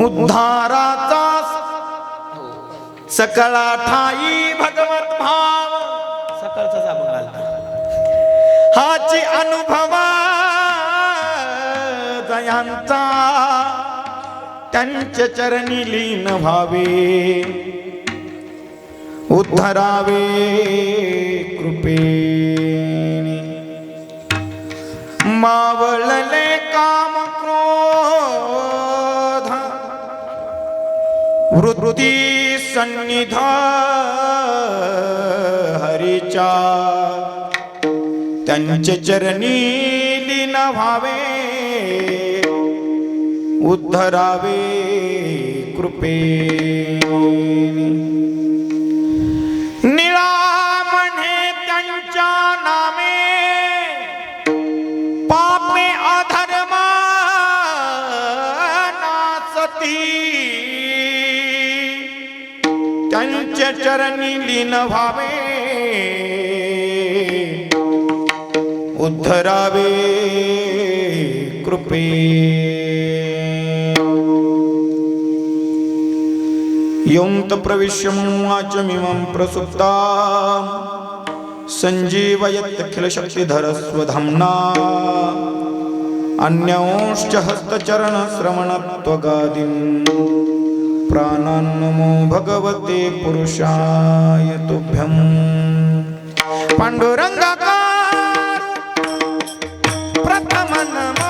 उद्धाराचा सकळा ठाई भगवत भाव सकाळचाच आपण घालतो. हाची अनुभवा दयांचा त्यांच्या चरणी लीन व्हावे उद्धरावे कृपेने मावळले काम क्रोध वृत्ती सन्निध हरीच्या त्यांचे चरणी लीन व्हावे उद्धरावे कृपेने निळा म्हणे त्यांच्या नामे पापे अधर्म नासती त्यांच्या चरणी लीन व्हावे उद्धरावे कृपे योऽन्त प्रविश्य वाचमिमं प्रसुप्तां सञ्जीवयत्यखिलशक्तिधर स्वधाम्ना अन्योश्च हस्तचरणश्रवणत्वगादीन् प्राणान्नमो भगवते पुरुषाय तुभ्यं पाण्डुरङ्गाकार प्रथम नमो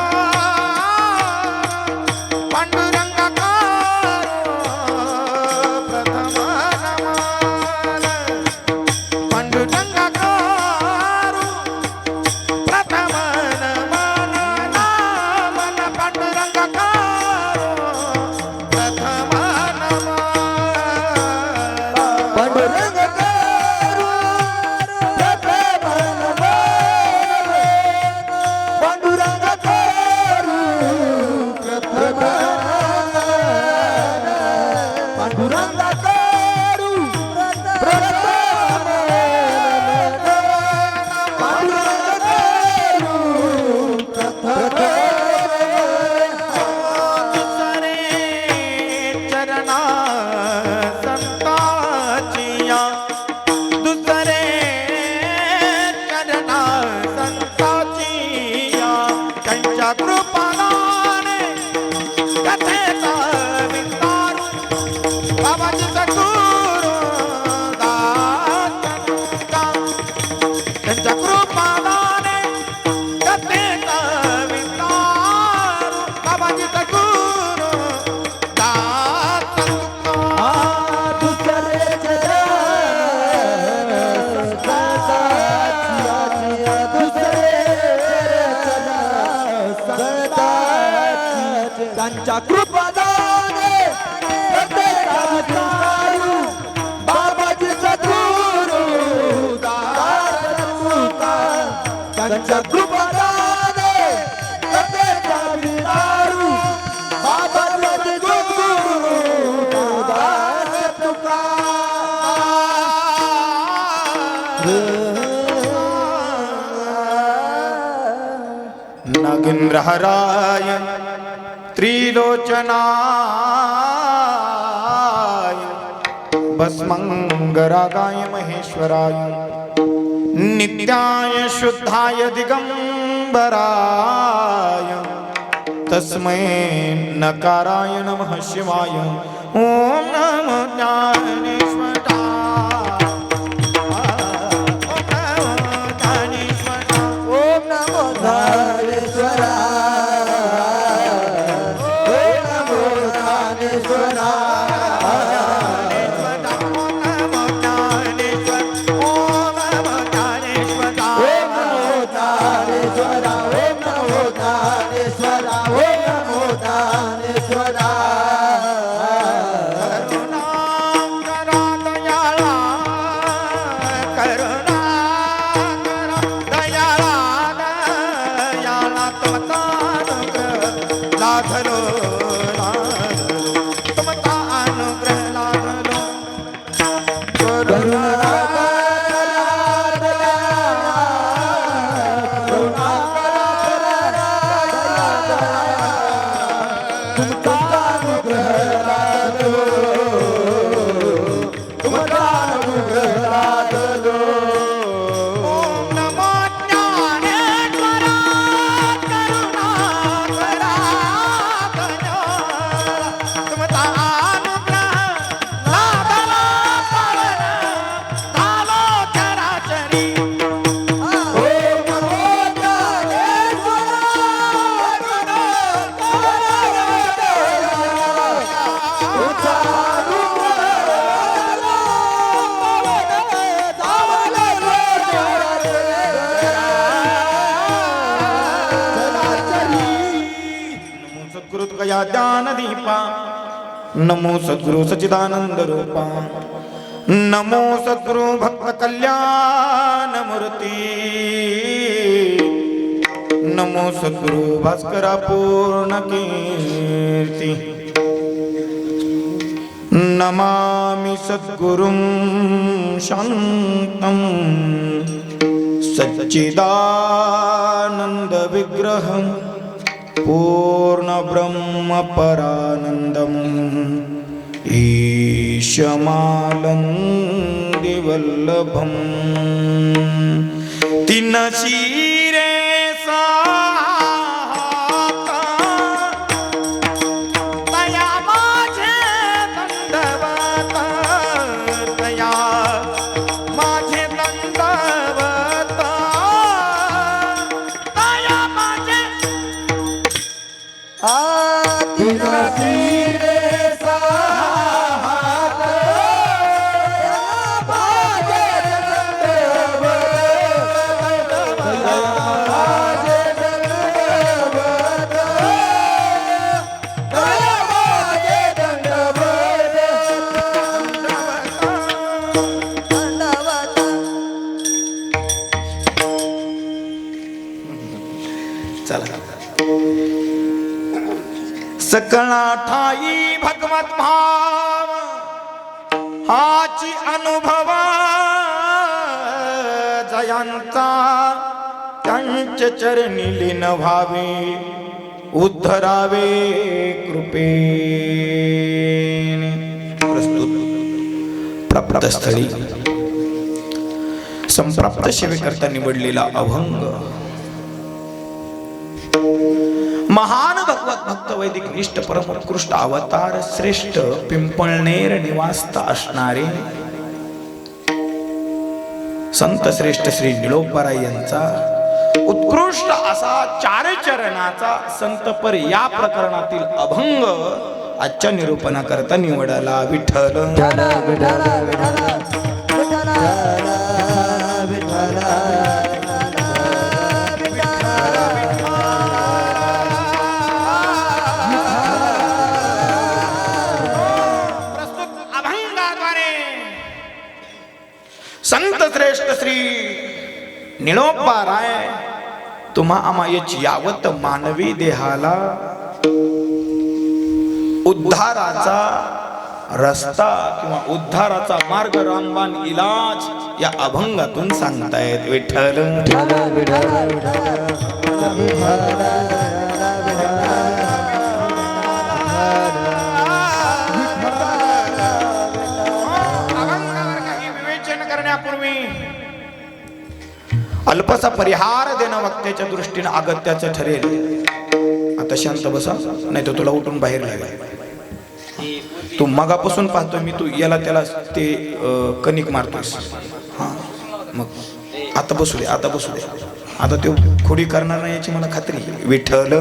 त्यांच्या कृपादाने प्रत्येकाची सारू बाबाजी सद्गुरू त्यांच्या कृपादाने प्रत्येकाची सारू बाबाजी सद्गुरू नागेंद्रहराय त्रिलोचनाय भस्मंगरागाय महेश्वराय नित्याय शुद्धाय दिगंबराय तस्मै नकाराय नमः शिवाय ओम नमो ज्ञानेश्वराय ओम नमो लाधलो तुमता या ज्ञानदीपा नमो सद्गुरु सच्चिदानंद रूपा नमो सद्गुरु भक्त कल्याण मूर्ती नमो सद्गुरु भास्करा पूर्ण कीर्ती नमामि सद्गुरुं शान्तं सच्चिदानन्द विग्रहं पूर्ण ब्रह्म परानन्दम् ईशमालंदि वल्लभं तीन शिरे सकळा ठाई भगवत भाव हाची अनुभव जयांचा त्यांचे चरणी लीन व्हावे उद्धरावे कृपेने प्रस्तुत प्राप्तस्थळी संप्राप्त सेवेकरता निवडलेला अभंग महान भगवत भक्त वैदिक निष्ठ परम उत्कृष्ट अवतार श्रेष्ठ पिंपळनेर निवासता असणारे संत श्रेष्ठ श्री निळोबाराय यांचा उत्कृष्ट असा चार चरणाचा संतपर या प्रकरणातील अभंग आजच्या निरूपणाकरता निवडला विठ्ठल संत श्रेष्ठ श्री निळोबाराय तुम्हा आमायच यावत मानवी देहाला उद्धाराचा रस्ता किंवा उद्धाराचा मार्ग रामबाण इलाज या अभंगातून सांगतायत विठ्ठल अल्पसा परिहार देणं वक्त्याच्या दृष्टीने अगत्याचं ठरेल. आता शांत बसा, नाही तर तुला उठून बाहेर लागेल. तू मगापासून पाहतो मी, तू याला त्याला ते कणिक मारतोस. हा मग आता बसू दे, आता बसू दे. आता तो खोडी करणार नाही याची मला खात्री. विठ्ठल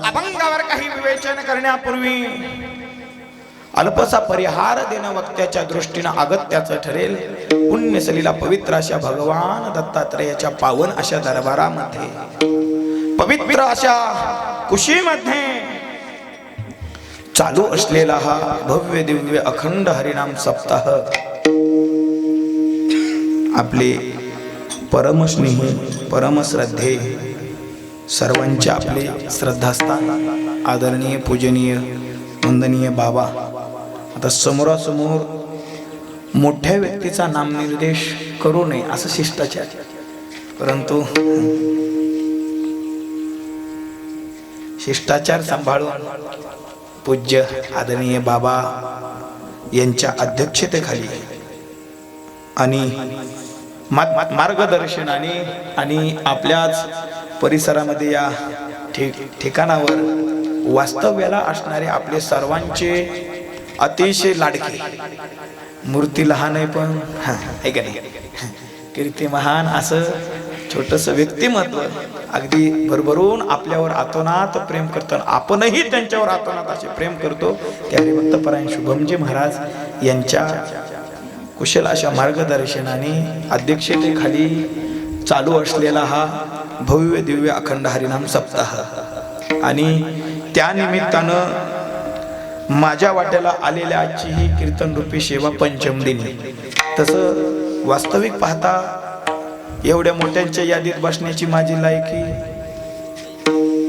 अभंगावर काही विवेचन करण्यापूर्वी अल्पसा परिहार देणं वक्त्याच्या दृष्टीनं अगत्याचं ठरेल. पुण्यसलीला पवित्र अशा भगवान दत्तात्रेयाच्या पावन अशा दरबारामध्ये, पवित्र अशा कुशीमध्ये चालू असलेला हा भव्य दिव्य अखंड हरिनाम सप्ताह आपले परमस्नेही परमश्रद्धे सर्वांचे आपले श्रद्धास्थान आदरणीय पूजनीय वंदनीय बाबा. आता समोरासमोर मोठ्या व्यक्तीचा नामनिर्देश करू नये असं शिष्टाचार, परंतु शिष्टाचार सांभाळून पूज्य आदरणीय बाबा यांच्या अध्यक्षतेखाली आणि मार्गदर्शनाने आणि आपल्याच परिसरामध्ये या ठिकाणावर वास्तव्याला असणारे आपले सर्वांचे अतिशय लाडके, मूर्ती लहान आहे पण आहे का नाही, कीर्ती महान असं छोटंसं व्यक्तिमत्व अगदी भरभरून आपल्यावर आतोनात प्रेम करतो. आपणही त्यांच्यावर आतोनात असे प्रेम करतो. ते हरिभक्तपरायण शुभमजी महाराज यांच्या कुशल अशा मार्गदर्शनाने अध्यक्षतेखाली चालू असलेला हा भव्य दिव्य अखंड हरिनाम सप्ताह आणि त्या निमित्तानं माझ्या वाट्याला आलेल्या आजची ही कीर्तन रूपी सेवा पंचम दिनी. तसं वास्तविक पाहता एवढ्या मोठ्यांच्या यादीत बसण्याची माझी लायकी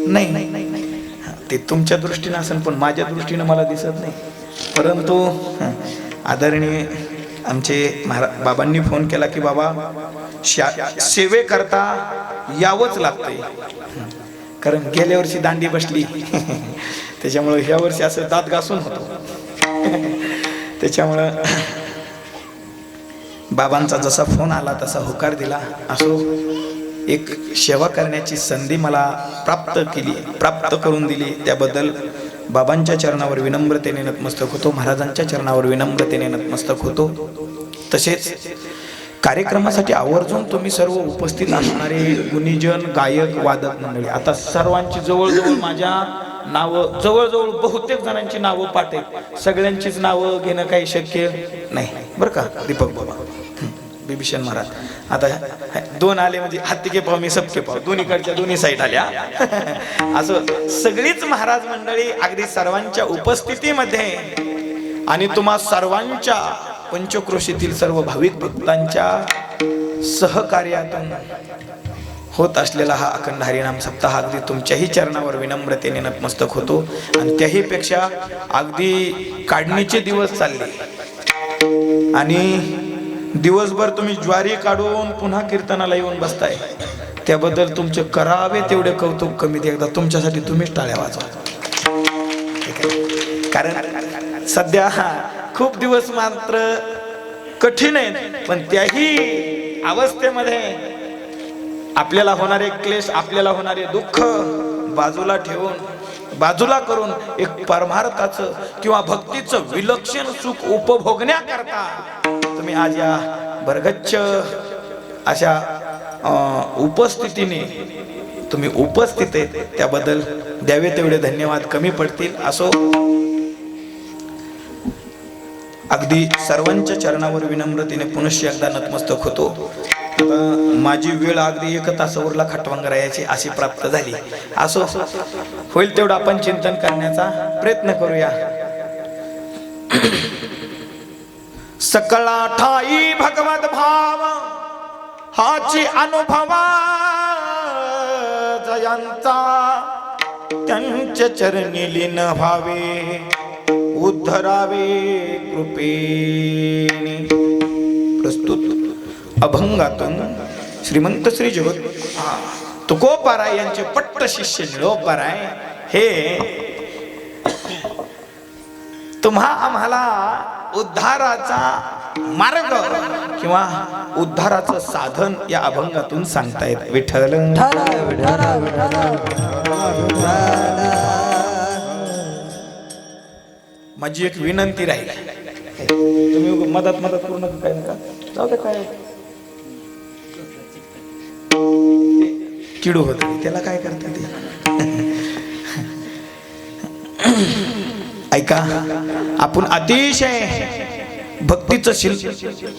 नाही. ते तुमच्या दृष्टीनं असेल पण माझ्या दृष्टीनं मला दिसत नाही. परंतु आदरणीय आमचे बाबांनी फोन केला की बाबा सेवेकरता यावंच लागतंय, कारण गेल्या वर्षी दांडी बसली त्याच्यामुळं ह्या वर्षी असं दात घासून होतो. त्याच्यामुळं बाबांचा जसा फोन आला तसा होकार दिला. असो, एक सेवा करण्याची संधी मला प्राप्त करून दिली. त्याबद्दल बाबांच्या चरणावर विनम्रतेने नतमस्तक होतो, महाराजांच्या चरणावर विनम्रतेने नतमस्तक होतो. तसेच कार्यक्रमासाठी आवर्जून तुम्ही सर्व उपस्थित असणारे गुणीजन, गायक, वादक मंडळी, आता सर्वांची जवळजवळ माझ्या नावं जवळजवळ बहुतेक जणांची नावं पाठ आहेत. सगळ्यांचीच नावं घेणं काही शक्य नाही बरं का. दीपक बाबा, बिभीषण महाराज, आता दोन आले म्हणजे हत्तीके पाव मी सबके पाव, दोन्हीकडच्या दोन्ही साईड आल्या. असं सगळीच महाराज मंडळी अगदी सर्वांच्या उपस्थितीमध्ये आणि तुम्हा सर्वांच्या पंचक्रोशीतील सर्व भाविक भक्तांच्या सहकार्यातून होत असलेला हा अखंड हरिनाम सप्ताह अगदी तुमच्याही चरणावर विनम्रतेने नतमस्तक होतो. आणि त्याही पेक्षा अगदी काढणीचे दिवस चालले आणि दिवसभर तुम्ही ज्वारी काढून पुन्हा कीर्तनाला येऊन बसताय, त्याबद्दल तुमचे करावे तेवढे कौतुक कमी. एकदा तुमच्यासाठी तुम्हीच टाळ्या वाजवा, कारण सध्या खूप दिवस मात्र कठीण आहेत. पण त्याही अवस्थेमध्ये आपल्याला होणारे क्लेश, आपल्याला होणारे दुःख बाजूला ठेवून, बाजूला करून एक परमार्थाचं किंवा भक्तीचं विलक्षण सुख उपभोगण्याकरता तुम्ही आज या बरगच्च अशा उपस्थितीने तुम्ही उपस्थित आहेत, त्याबद्दल द्यावे तेवढे धन्यवाद कमी पडतील. असो, अगदी सर्वांच्या चरणावर विनम्रतेने पुनश्च एकदा नतमस्तक होतो. आता माझी वेळ अगदी 1 तासावरला खटवांगरायाची अशी प्राप्त झाली. असो, होईल तेवढं आपण चिंतन करण्याचा प्रयत्न करूया. सकळा ठाई भगवत भाव हाची अनुभवा जयांचा, त्यांच्या चरणी लीन व्हावे, उद्धरावे कृपेने. प्रस्तुत अभंगातून श्रीमंत श्री जगत तुकोबाराय यांचे पट्ट शिष्य निळोबाराय हे तुम्हा आम्हाला उद्धाराचा मार्ग किंवा उद्धाराचं साधन या अभंगातून सांगतायत. विठ्ठल माझी एक विनंती राहील, तुम्ही मदत करू नका, काय नका जाऊ दे, काय किडू होत त्याला काय करता ते. ऐका, आपण अतिशय भक्तीचं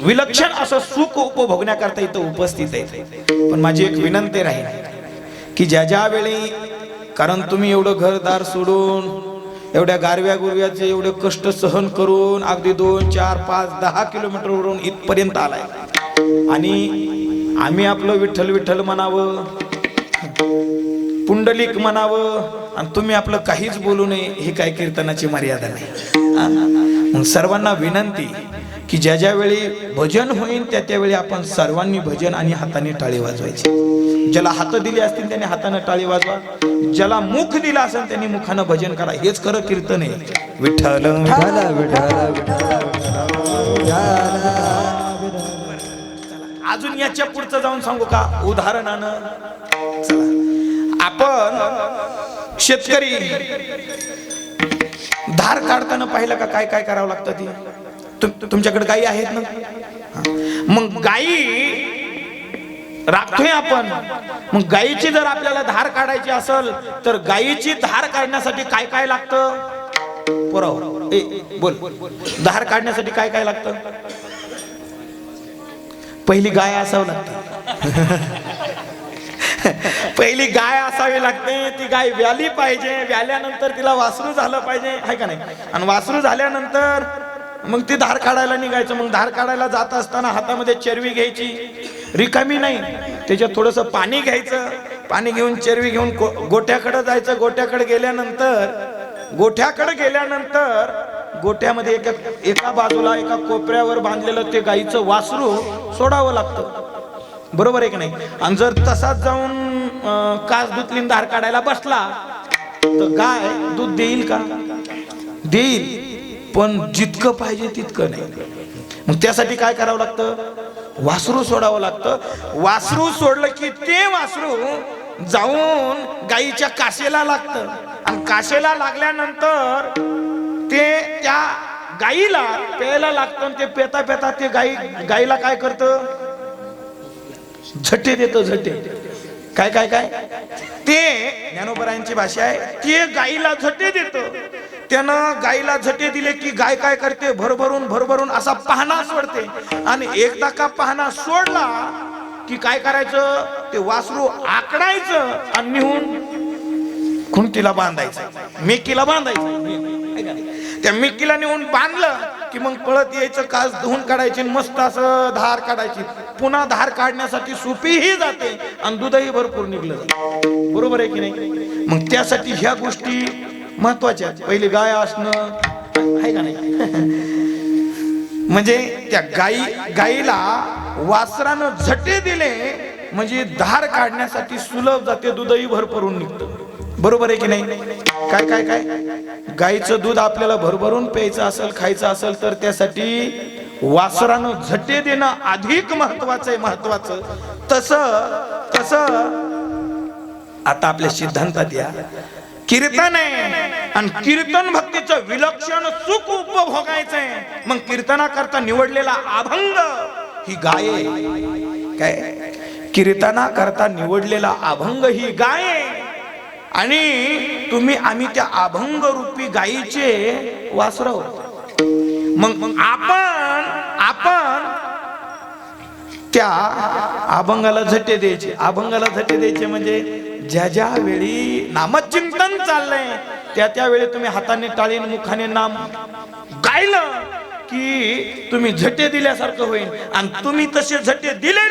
विलक्षण असं सुख उपभोगण्याकरता इथं उपस्थित आहे. पण माझी एक विनंती राहील की ज्या वेळी, कारण तुम्ही एवढं घरदार सोडून एवढ्या गारव्या गुरव्याचे एवढे कष्ट सहन करून अगदी 2, 4, 5, 10 किलोमीटरवरून इथपर्यंत आलाय आणि आम्ही आपलं विठ्ठल विठ्ठल म्हणावं, पुंडलिक म्हणावं आणि तुम्ही आपलं काहीच बोलू नये, ही काय कीर्तनाची मर्यादा नाही. मग सर्वांना विनंती की ज्या वेळी भजन होईल त्यावेळी आपण सर्वांनी भजन आणि हाताने टाळी वाजवायची. ज्याला हात दिले असतील त्याने हाताने टाळी वाजवा, ज्याला मुख दिला असेल त्यांनी मुखानं भजन करा. हेच खरं कीर्तन आहे. विठ्ठल अजून याच्या पुढचं जाऊन सांगू का उदाहरणानं. आपण शेतकरी धार काढताना पाहिलं का काय काय करावं लागतं. ती तुमच्याकडे गायी आहेत ना, मग गायी राखतोय आपण. मग गायीची जर आपल्याला धार काढायची असेल तर गायीची धार काढण्यासाठी काय काय लागतं? पुराव बोल, धार काढण्यासाठी काय काय लागतं? पहिली गाय असावं लागते. पहिली गाय असावी लागते. ती गाय व्याली पाहिजे. व्याल्यानंतर तिला वासरू झालं पाहिजे, आहे का नाही? आणि वासरू झाल्यानंतर मग ती धार काढायला निघायचं. मग धार काढायला जात असताना हातामध्ये चरवी घ्यायची, रिकामी नाही, त्याच्यात थोडंसं पाणी घ्यायचं. पाणी घेऊन चरवी घेऊन गोठ्याकडे जायचं. गोठ्याकडे गेल्यानंतर गोठ्यामध्ये एका बाजूला एका कोपऱ्यावर बांधलेलं ते गाईचं वासरू सोडावं लागतं, बरोबर आहे की नाही? आणि जर तसाच जाऊन कास धुतलीन धार काढायला बसला तर गाय दूध देईल का? देईल, पण जितकं पाहिजे तितकं नाही. मग त्यासाठी काय करावं लागतं? वासरू सोडावं लागतं. वासरू सोडलं की ते वासरू जाऊन गाईच्या कासेला लागतं. आणि कासेला लागल्यानंतर ते त्या गाईला प्यायला लागतं. ते पेता पेता ते गाईला काय करतं? झटे देतो. झटे काय काय काय ते ज्ञानोबरायांची भाषा आहे. ते गाईला झटे देतो. त्यानं गाईला झटे दिले की गाय काय करते? भरभरून असा पाहणा सोडते. आणि एकदा का पाहणा सोडला की काय करायचं? ते वासरू आकडायचं आणि निहून खुंटीला बांधायचं, मेकीला बांधायचं. त्या मिकीला नेऊन बांधलं की मग पळत यायचं, कास धुवून काढायची, मस्त असं धार काढायची. पुन्हा धार काढण्यासाठी सोपीही जाते आणि दूधही भरपूर निघलं जातं, बरोबर आहे की नाही? मग त्यासाठी ह्या गोष्टी महत्वाच्या. पहिली गाय असणं, आहे का नाही? म्हणजे त्या गाईला वासरानं झटे दिले म्हणजे धार काढण्यासाठी सुलभ जाते, दूधही भरभरून निघतं, बरोबर आहे की नाही? काय काय काय गाईचं दूध आपल्याला भरभरून प्यायचं असेल, खायचं असेल तर त्यासाठी वासरानं झटे देणं अधिक महत्वाचं आहे. महत्वाचं तसं आता आपल्या सिद्धांतात या कीर्तन आहे आणि कीर्तन भक्तीचं विलक्षण सुख उपभोगायचंय. मग कीर्तना करता निवडलेला अभंग ही गाय आहे. काय कीर्तना करता निवडलेला अभंग ही गाय आहे. आणि आम्ही त्या अभंग रूपी गायीचे वासरव. मग आपण त्या अभंगाला झटे द्यायचे. अभंगाला झटे द्यायचे म्हणजे ज्या वेळी नामचिंतन चाललंय त्या वेळी तुम्ही हाताने टाळीन मुखाने नाम गायलं की तुम्ही झटे दिल्यासारखं होईल. आणि तुम्ही तसे झटे दिले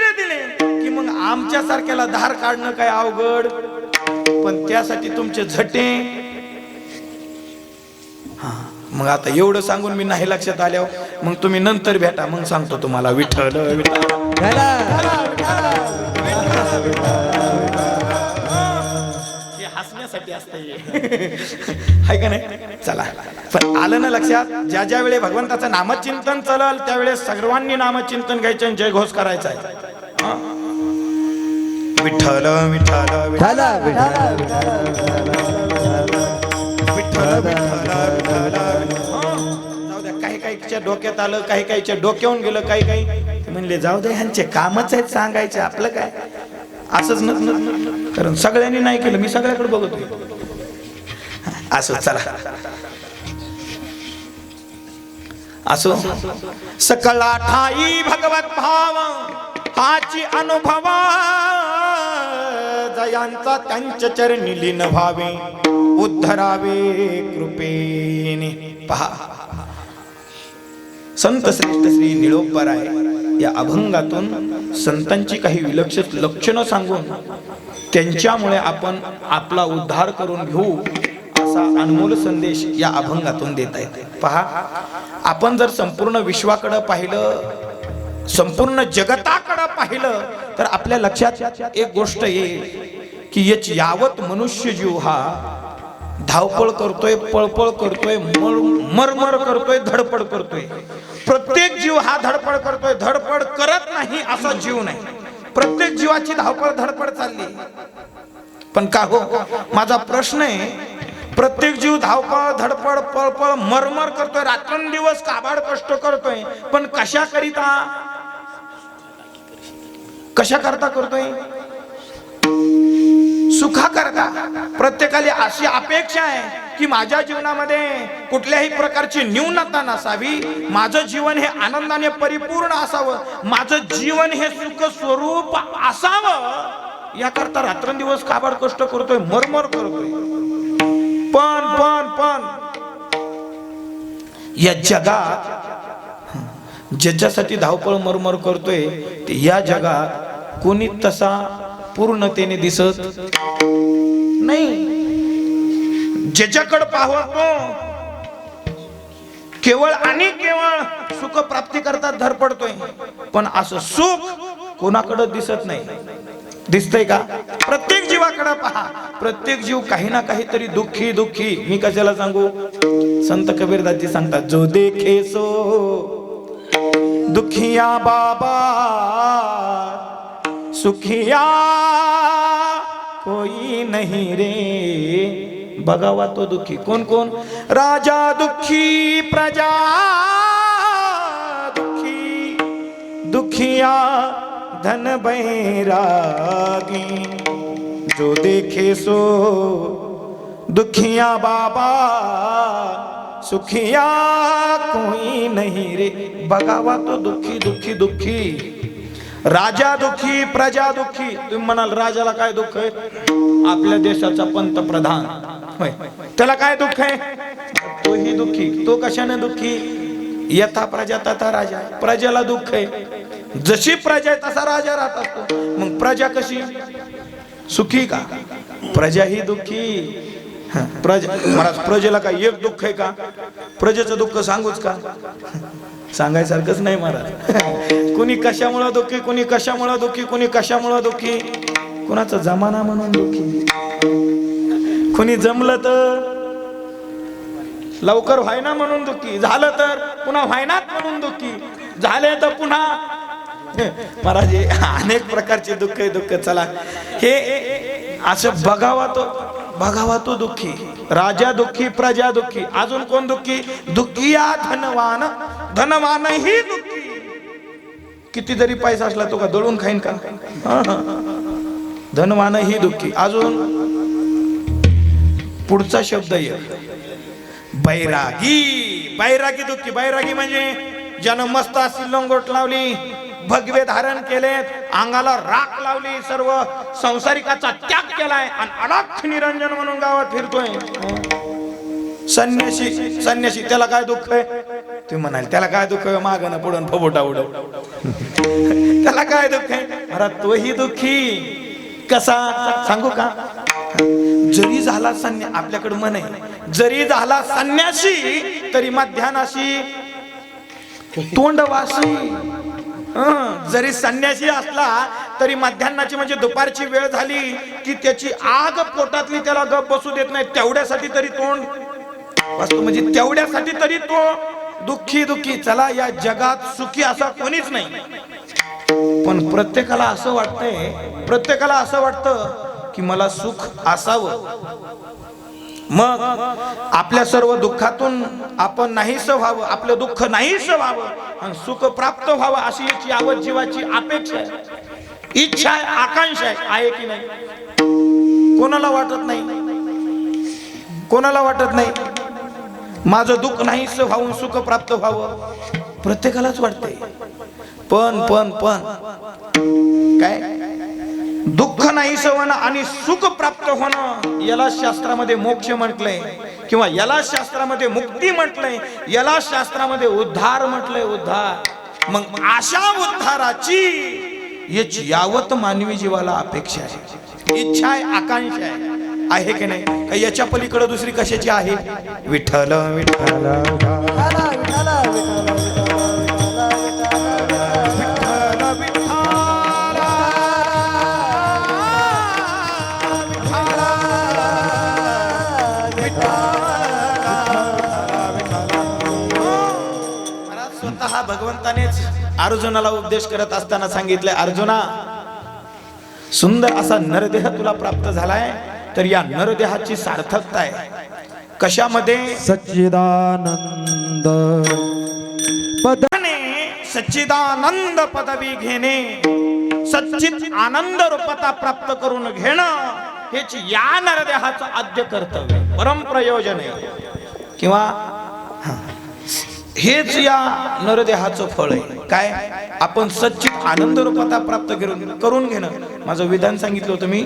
की मग आमच्या सारख्याला धार काढणं काय अवघड. पण त्यासाठी तुमचे झटे. हा, मग आता एवढं सांगून मी नाही लक्षात आल्यावर मग तुम्ही नंतर भेटा, मग सांगतो तुम्हाला. विठ्ठल हसण्यासाठी असते, हाय का नाही? चला, पण आलं ना लक्षात? ज्या वेळी भगवंताचं नामचिंतन चालल त्यावेळेस सर्वांनी नामचिंतन घ्यायचं, जय घोष करायचा आहे. विठ्ठल विठ्ठल विठ्ठल जाऊ द्या. काही काहीच्या डोक्यात आलं, काही काहीच्या डोक्यावरून गेलं, काही म्हणले जाऊ दे, ह्यांचे कामच आहेत सांगायचे, आपलं काय असंच न. कारण सगळ्यांनी नाही केलं, मी सगळ्याकडे बघतो असं. चला असो. सकळा ठाई भगवत भाव हाची अनुभवा, जयांचा त्यांच्या चरणी लीन व्हावे, उद्धरावे कृपेने. पहा, संत श्रेष्ठ श्री निळोपराय या अभंगातून संतांची काही विलक्षण लक्षणं सांगून त्यांच्यामुळे आपण आपला उद्धार करून घेऊ असा अनमोल संदेश या अभंगातून देत आहेत. पहा, आपण जर संपूर्ण विश्वाकडे पाहिलं, संपूर्ण जगताकडे पाहिलं तर आपल्या लक्षात एक गोष्ट येईल की यावत मनुष्य जीव हा धावपळ करतोय, पळपळ करतोय, मरमर करतोय, धडपड करतोय. प्रत्येक जीव हा धडपड करतोय, धडपड करत नाही असा जीव नाही. प्रत्येक जीवाची धावपळ धडपड चालली. पण का हो, माझा प्रश्न आहे, प्रत्येक जीव धावपळ धडपड पळपळ मरमर करतोय, रात्रंदिवस काबाड कष्ट करतोय, पण कशा करता करतोय? सुखा करता. प्रत्येकाला अशी अपेक्षा आहे की माझ्या जीवनामध्ये कुठल्याही प्रकारची न्यूनता नसावी, माझं जीवन हे आनंदाने परिपूर्ण असावं, माझं जीवन हे सुख स्वरूप असावं, याकरता रात्रंदिवस काबाड कष्ट करतोय, मरमर करतोय. पण या जगात ज्याच्यासाठी धावपळ मरमर करतोय ते या जगात कोणी तसा पूर्णतेने दिसत नाही. ज्याच्याकडे पाहतो केवळ आणि केवळ सुख प्राप्ती करता धडपडतोय, पण असं सुख कोणाकडे दिसत नाही. दिसतंय का? प्रत्येक जीवाकडे पहा, प्रत्येक जीव काही ना काहीतरी दुःखी दुःखी. मी कशाला सांगू, संत कबीरदासजी सांगतात, जो देखे सो दुखिया बाबा, सुखिया कोई नहीं रे. बघावा तो दुखी. कोण कोण? राजा दुखी, प्रजा दुखी, दुखिया धन बैरागी. जो देखे सो दुखिया बाबा, सुखिया कोई नहीं रे. बघावा तो दुखी दुखी दुखी. राजा दुखी, प्रजा दुखी. तुम्ही म्हणाल राजाला काय दुःख आहे? आपल्या देशाचा पंतप्रधान होय, त्याला काय दुःख आहे? तोही दुःखी. तो कशाने दुःखी? यथा प्रजा तथा राजा. प्रजेला दुःख आहे, जशी प्रजा आहे तसा राजा राहत असतो. मग प्रजा कशी सुखी का? प्रजा ही दुःखी. प्रजा महाराज, प्रजेला काय एक दुःख आहे का? प्रजेचं दुःख सांगूच का? सांगायसारखंच नाही महाराज. कुणी कशामुळे दुःखी, कुणी कशामुळे दुःखी, कुणी कशामुळे दुःखी. कुणाचा जमाना म्हणून दुःखी, कुणी जमलं तर लवकर व्हायना म्हणून दुःखी, झालं तर पुन्हा व्हायनात म्हणून दुःखी, झाले तर पुन्हा. महाराज अनेक प्रकारचे दुःख आहे. दुःख चला हे असं बघावा तो दुःखी. राजा दुःखी, प्रजा दुःखी. अजून कोण दुःखी? दुःखिया धनवान, धनवानही दुःखी. किती जरी पैसा असला तो का दळून खाईन का? धनवानही दुःखी. अजून पुढचा शब्द बैरागी. बैरागी दुःखी. बैरागी म्हणजे ज्यानं मस्त अशी लंगोट लावली, भगवे धारण केले, अंगाला राख लावली, सर्व संसारिकाचा त्याग केलाय आणि अनाथ निरंजन म्हणून गावात फिरतोय. संन्यासी. संन्यासी त्याला काय दुःख आहे? तुम्ही म्हणाल त्याला काय दुःख आहे? मागणं पुढं फबोटा उडव. त्याला काय दुःख आहे? अरे तोही दुःखी. कसा सांगू का? जरी झाला संन्यासी, आपल्याकडे मन आहे, जरी झाला संन्यासी तरी मध्यानाशी तोंडवासी. जरी संन्यासी असला तरी मध्यान्नाची म्हणजे दुपारची वेळ झाली की त्याची आग पोटातली त्याला गप बसू देत नाही. तेवढ्यासाठी तरी तोंड वाचतो, म्हणजे तेवढ्यासाठी तरी तो दुःखी दुःखी. चला या जगात सुखी असा कोणीच नाही, पण प्रत्येकाला असं वाटतंय, प्रत्येकाला असं वाटतं की मला सुख असावं. मग आपल्या सर्व दुःखातून आपण नाहीस व्हावं, आपलं दुःख नाहीस व्हावं आणि सुख प्राप्त व्हावं अशी याची यावत जीवाची अपेक्षा आहे, इच्छा आहे, आकांक्षा आहे. आहे की नाही? कोणाला वाटत नाही? कोणाला वाटत नाही माझं दुःख नाहीस व्हावून सुख प्राप्त व्हावं? प्रत्येकालाच वाटतंय. पण काय दुःख नाहीस होणं आणि सुख प्राप्त होणं याला शास्त्रामध्ये मोक्ष म्हटलंय, किंवा याला शास्त्रामध्ये मुक्ती म्हटलंय, याला शास्त्रामध्ये उद्धार म्हटलंय. उद्धार. मग अशा उद्धाराची याची यावत मानवी जीवाला अपेक्षा आहे, इच्छा आहे, आकांक्षा आहे. आहे की नाही? काही याच्या पलीकडे दुसरी कशाची आहे? विठ्ठल विठ्ठल स्वतः भगवंतानेच अर्जुनाला उपदेश करत असताना सांगितलंय, अर्जुना सुंदर असा नरदेह तुला प्राप्त झालाय, तर या नरदेहाची सार्थकता आहे कशामध्ये? सच्चिदानंद पदने, सच्चिदानंद पदवी घेणे, सच्चित आनंद रूपता प्राप्त करून घेणं हेच या नरदेहाचं आद्य कर्तव्य. परम प्रयोजन आहे किंवा हेच या नरदेहाचं फळ आहे. काय? आपण सच्चित आनंद रूपता प्राप्त करून घेणं. माझं विधान सांगितलं होतं मी.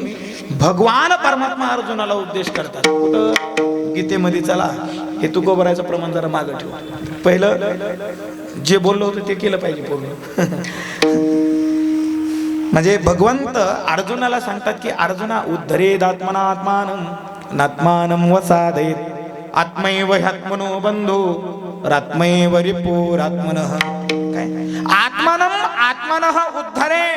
भगवान परमात्मा अर्जुनाला उपदेश करतात. कुठं? गीतेमध्ये. चला हे तुकोबरायचं प्रमाण जरा मागं ठेव. पहिलं जे बोललो होतं ते केलं पाहिजे पूर्ण. म्हणजे भगवंत अर्जुनाला सांगतात की अर्जुना उद्धरेद आत्मनात्मानं नात्मानं वसादेत आत्मैव ह्यात्मनो बंधो रात्मैव रिपुरात्मनः. काय? आत्मनः उद्धरे.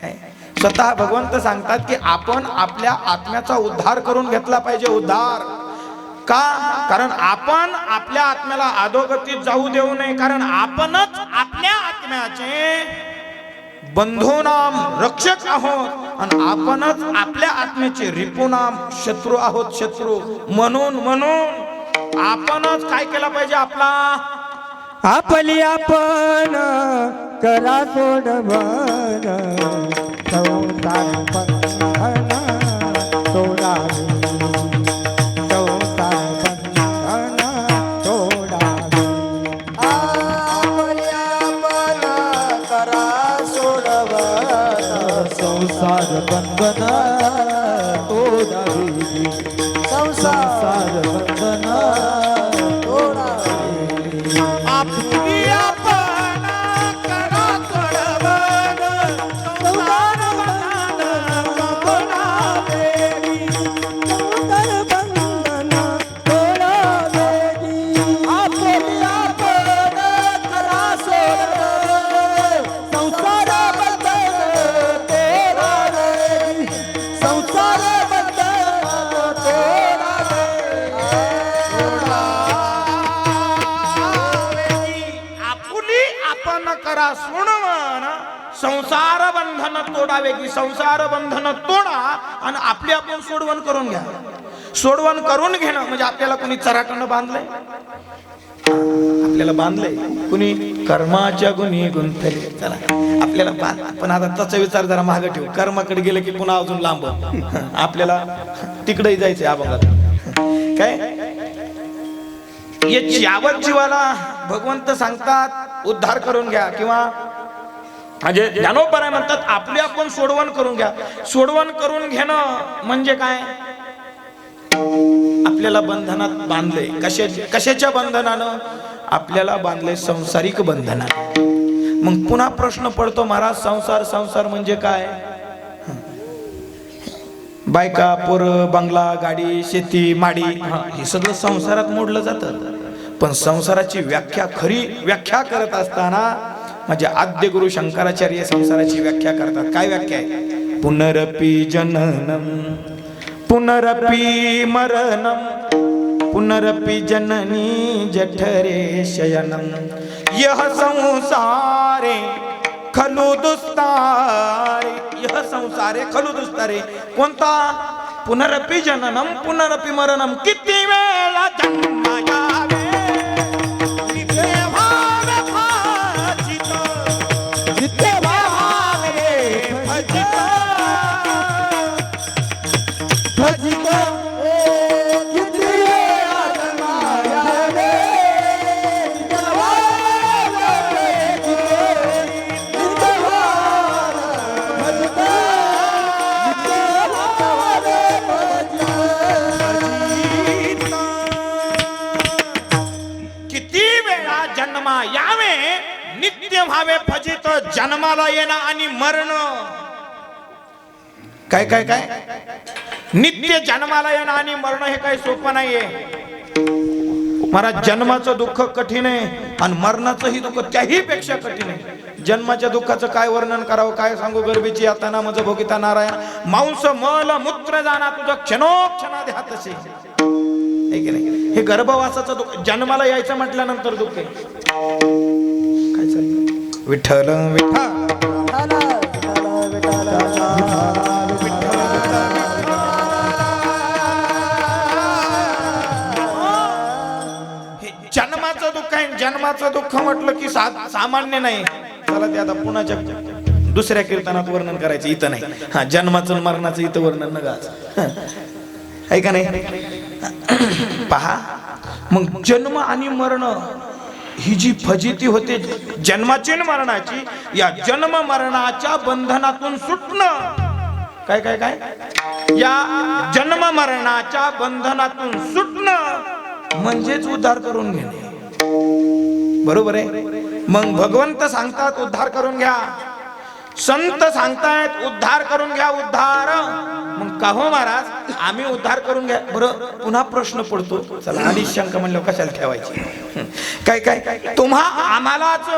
काय? स्वतः भगवंत सांगतात की आपण आपल्या आत्म्याचा उद्धार करून घेतला पाहिजे. उद्धार का? कारण आपण आपल्या आत्म्याला अधोगतीत जाऊ देऊ नये. कारण आपणच आपल्या आत्म्याचे बंधूनाम रक्षक आहोत आणि आपणच आपल्या आत्म्याचे रिपुनाम शत्रू आहोत. शत्रू म्हणून आपणच काय केला पाहिजे? आपली आपण करा सोडवण संसार बंधन तोडावे. संसार बंधन तोडावे. आपली आपण करा सोडवण संसार बंधन तोडावे. संसार बंधन संसार बंधन तोडावे की संसार बंधन तोडा आणि आपली आपण सोडवण करून घ्या. सोडवण करून घेणं म्हणजे आपल्याला कुणी चराकडनं बांधलंय. आपल्याला बांधलंय कुणी कर्माच्या गुणी गुंतले. चला आपल्याला पण आता त्याचा विचार जरा मागे ठेवू. कर्माकडे गेलं की पुन्हा अजून लांब आपल्याला तिकडेही जायचंय अभंगात. काय? यावत जीवाला भगवंत सांगतात उद्धार करून घ्या किंवा म्हणजे ज्ञानोबराय म्हणतात आपली आपण सोडवण करून घ्या. सोडवण करून घेणं म्हणजे काय? आपल्याला बंधनात बांधले. कशाच्या बंधनानं? आपल्याला बांधले संसारिक बंधनात. मग पुन्हा प्रश्न पडतो महाराज संसार म्हणजे काय? बायका पोरं बंगला गाडी शेती माडी हे सगळं संसारात मोडलं जातं. पण संसाराची खरी व्याख्या करत असताना म्हणजे आद्य गुरु शंकराचार्य संसाराची व्याख्या करतात. काय व्याख्या आहे? पुनरपि जननम पुनरपि मरणम पुनरपि जननी जठरे शयनम यह संसारे खलु दुस्तारे. यह संसारे खलु दुस्तारे. कोणता? पुनरपि जननम पुनरपि मरणम. किती वेळा जन्म यावे भावे फजित. जन्माला येणं आणि मरण. काय काय काय? नित्य जन्माला येणं आणि मरण हे काही सोपं नाहीये. महाराज जन्माचं दुःख कठीण आहे आणि मरणाचंही दुःख त्याही पेक्षा कठीण आहे. जन्माच्या दुःखाचं काय वर्णन करावं? काय सांगू? गर्भीची यातना मज भोगिता नारायण मांस मल मूत्र जाना तुझं क्षणोक्षणा देहात असे. हे गर्भवासाचं दुःख. जन्माला यायचं म्हटल्यानंतर दुःख आहे. काय चाललं? विठ्ठल विठ्ठल जन्माचं दुःख आहे. जन्माचं दुःख म्हटलं की सामान्य नाही. चला ते आता पुण्याच्या दुसऱ्या कीर्तनात वर्णन करायचं, इथं नाही. जन्माचं मरणाचं इथं वर्णन नका. आहे का नाही? पहा मग जन्म आणि मरण ही जी फजिती होते जन्माची आणि मरणाची, या जन्म मरणाच्या बंधनातून सुटणं, काय काय काय, या जन्म मरणाच्या बंधनातून सुटणं म्हणजेच उद्धार करून घेणे. बरोबर आहे. मग भगवंत सांगतात उद्धार करून घ्या, संत सांगतायत उद्धार करून घ्या, उद्धार. मग का हो महाराज आम्ही उद्धार करून घ्या? बरं पुन्हा प्रश्न पडतो, चला आधी शंका म्हणलं कशाला ठेवायची, काय काय तुम्हा आम्हालाच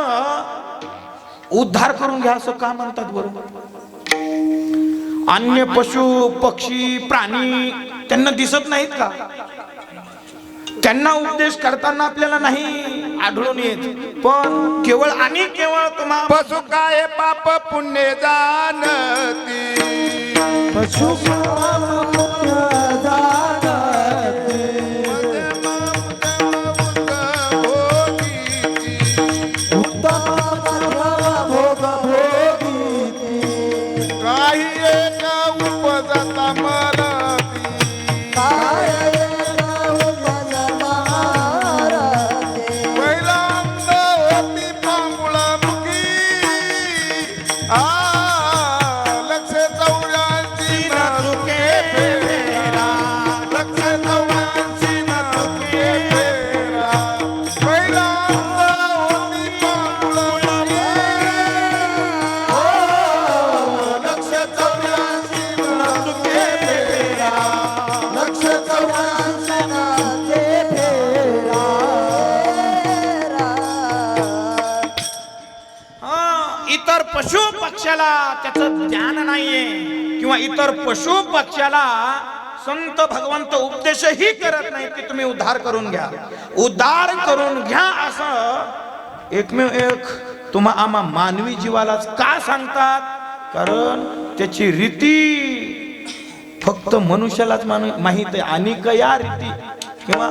उद्धार करून घ्या असं का म्हणतात? बरोबर, अन्य पशु पक्षी प्राणी त्यांना दिसत नाहीत का? त्यांना उपदेश करताना आपल्याला नाही आढळून येत, पण केवळ आणि केवळ तुम्हा पशु काय पाप पुण्य जाणती, पशु पुण्य जाणती, उत्तम भोग भोगीती, काही एक उपजता मरती, काय उपजत मारते, पहिल्यांद होती पांगुळामुखी, लक्ष 84 न चुके फेरा, लक्ष 84 न चुके फेरा, पहिल्यांद होती पांगुळामुखी, लक्ष 84 न चुके फेरा, लक्ष 84 इतर पशु पक्षाला त्याचं ज्ञान नाहीये, किंवा इतर पशु पक्षाला संत भगवंत उपदेशही करत नाही की तुम्ही उद्धार करून घ्या, उद्धार करून घ्या असं एकमेव एक तुम्हा आम्हा मानवी जीवालाच का सांगतात? कारण त्याची रीती फक्त मनुष्यालाच माहित आहे, आणि या रीती किंवा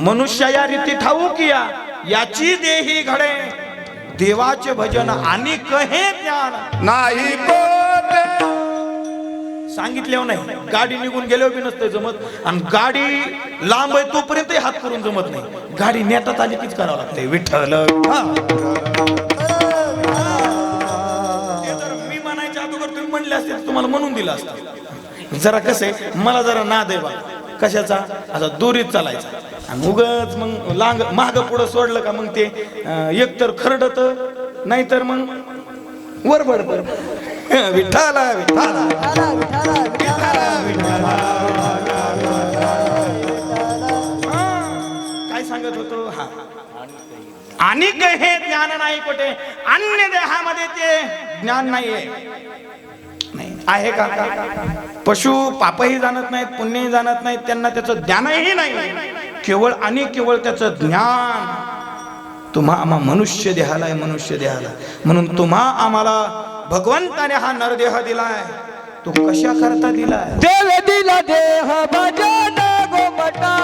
मनुष्य या रीती ठाऊक याची देही घडे देवाचे भजन आणि कहे ज्ञान नाही कोठे, सांगितल्यावर नाही. गाडी निघून गेल्यावर बी नसते जमत, आणि गाडी लांब आहे तोपर्यंत हात करून जमत नाही. गाडी नेटात आली कीच करावं लागते. विठ्ठल मी म्हणायच्या अगोदर तुम्ही म्हणले असते तर तुम्हाला म्हणून दिलं असतं. जरा कसं आहे, मला जरा नाद आहे बा कशाचा, असा दोरीत चालायचा, आणि उगच मग लांग माग पुढं सोडलं का मग ते एकतर खरडत नाहीतर मग वरबड बर. विठ्ठला विठ्ठला काय सांगत होतो? हा, आणि हे ज्ञान नाही कुठे, अन्य देहामध्ये ते ज्ञान नाहीये. नाही आहे का? पशु पापही जाणत नाहीत, पुण्यही जाणत नाहीत, त्यांना त्याचं ज्ञानही नाही. केवळ आणि केवळ त्याचं ज्ञान तुम्हा आम्हा मनुष्य देहाला आहे, मनुष्य देहाला. म्हणून तुम्हा आम्हाला भगवंताने हा नरदेह दिलाय. तो कशा करता दिलाय? देव दिला देह भजन गोमटा,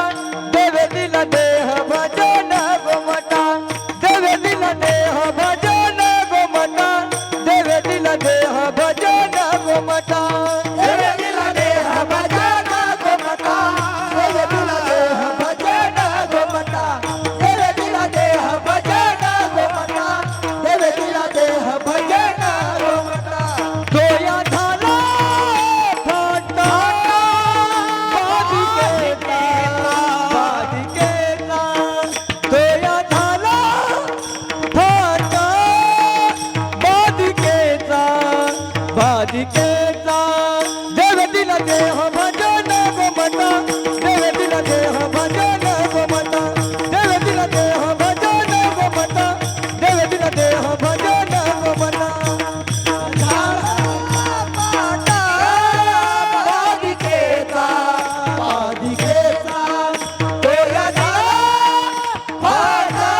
देव दिला देह भजन गोमटा, देव दिला देह भजन गोमटा, देव दिला देह भजन गोमटा, देव दिला देह भजन गोमटा, देव दिला देह भजन गोमटा, देव दिला देह भजन गोमटा, देव दिला देह भजन गोमटा. तोया झाला फाटा बाधिकेला, तोया झाला फाटा बाधिकेचा, देव दिला देह भजन गोमटा, देव दिला देह भजन गोमटा, देव दिला देह भजन गोमटा, देव दिला देह भजन गोमटा. बाधिकेचा बाधिकेचा, तोया झाला फाटा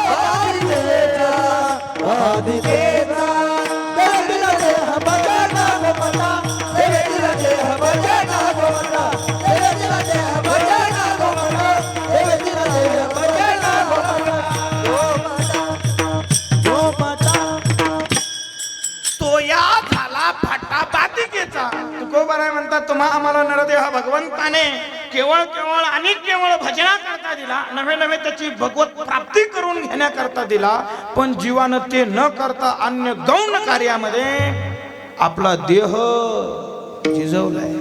बाधिकेचा बाधिकेचा, देव दिला देह भजन गोमटा, देव दिला देह भजन गोमटा, देव दिला देह भजन गोमटा, देव दिला देह भजन गोमटा, गोमटा गोमटा. तो या झाला फाटा बाधिक मालिकेचा तुकोबाराय म्हणतात तुम्हा आम्हाला नरदेह भगवंताने केवळ केवळ आणि केवळ भजनाकरता दिला, नव्हे नव्हे त्याची भगवत प्राप्ती करून घेण्याकरता दिला, पण जीवानं ते न करता अन्य गौण कार्यामध्ये आपला देह झिजवलाय,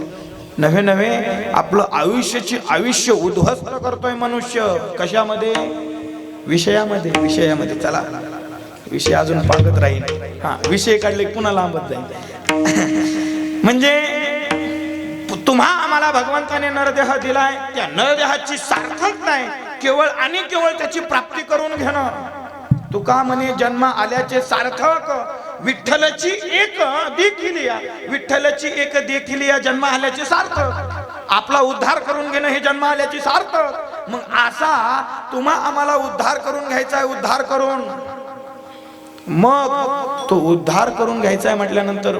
नव्हे नव्हे आपलं आयुष्य उद्ध्वस्त करतोय मनुष्य. कशामध्ये? विषयामध्ये. विषयामध्ये. चला विषय अजून पांगत राहील. हा विषय काढले पुन्हा लांबत जाईल. म्हणजे तुम्हा आम्हाला भगवंताने नरदेह दिलाय, त्या नरदेहाची सार्थकता आहे केवळ आणि केवळ त्याची प्राप्ती करून घेणं. तुका म्हणे जन्म आल्याचे सार्थक विठ्ठलची एक देखील या, विठ्ठलची एक देखील या जन्म आल्याचे सार्थक. आपला उद्धार करून घेणं हे जन्म आल्याची सार्थक. मग असा तुम्हा आम्हाला उद्धार करून घ्यायचा आहे, उद्धार करून. मग तो उद्धार करून घ्यायचा आहे म्हटल्यानंतर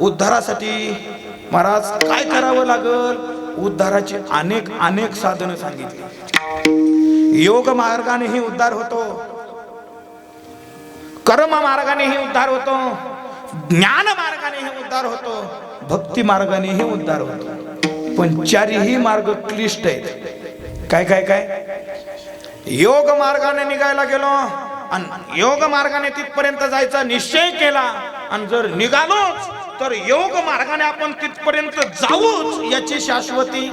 उद्धारासाठी महाराज काय करावं लागल? उद्धाराची अनेक साधनं सांगितली. योग मार्गानेही उद्धार होतो, कर्म मार्गानेही उद्धार होतो, ज्ञान मार्गानेही उद्धार होतो, भक्ती मार्गानेही उद्धार होतो. पण चारही मार्ग क्लिष्ट आहेत. काय काय काय? योग मार्गाने निघायला गेलो आणि योग मार्गाने तिथपर्यंत जायचा निश्चय केला आणि जर निघालोच तर योग मार्गाने आपण तिथपर्यंत जाऊच याची शाश्वती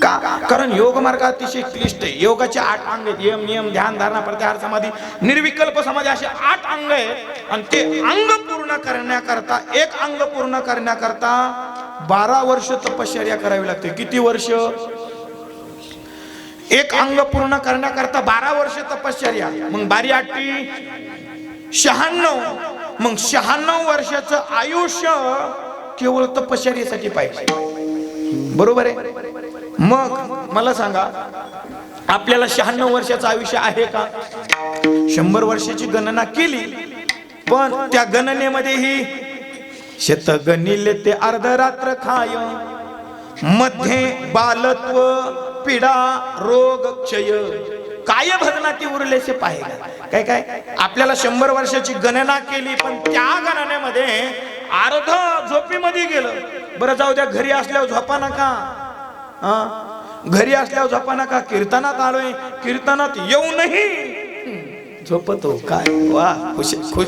का? कारण योग मार्ग अतिशय क्लिष्ट आहे. योगाचे 8 अंग आहेत. यम, नियम, ध्यान, धारणा, प्रत्याहार, समाधी, निर्विकल्प समाधी असे 8 अंग आहेत. आणि ते अंग पूर्ण करण्याकरता, एक अंग पूर्ण करण्याकरता 12 वर्ष तपश्चर्या करावी लागते. किती वर्ष? एक अंग पूर्ण करण्याकरता 12 वर्ष तपश्चर्या. मग 12 96. मग 96 वर्षाचं आयुष्य केवळ तपश्चर्येसाठी पाहिजे. बरोबर आहे? मग मला सांगा, आपल्याला 96 वर्षाचं आयुष्य आहे का? 100 वर्षाची गणना केली, पण त्या गणनेमध्येही शेत गणिले ते अर्धरात्र खाय, मध्ये बालत्व, पीडा, रोग, क्षय, काय भजनाती उरलेसे पाहिजे. काय काय? आपल्याला 100 वर्षाची गणना केली, पण त्या गणनेमध्ये अर्ध झोपीमध्ये गेलं. बरं जाऊ द्या, घरी असल्यावर झोपा नका. घरी असल्यावर झोपा नका. कीर्तनात आलोय, कीर्तनात येऊनही झोपतो. काय वा, खुश खुश.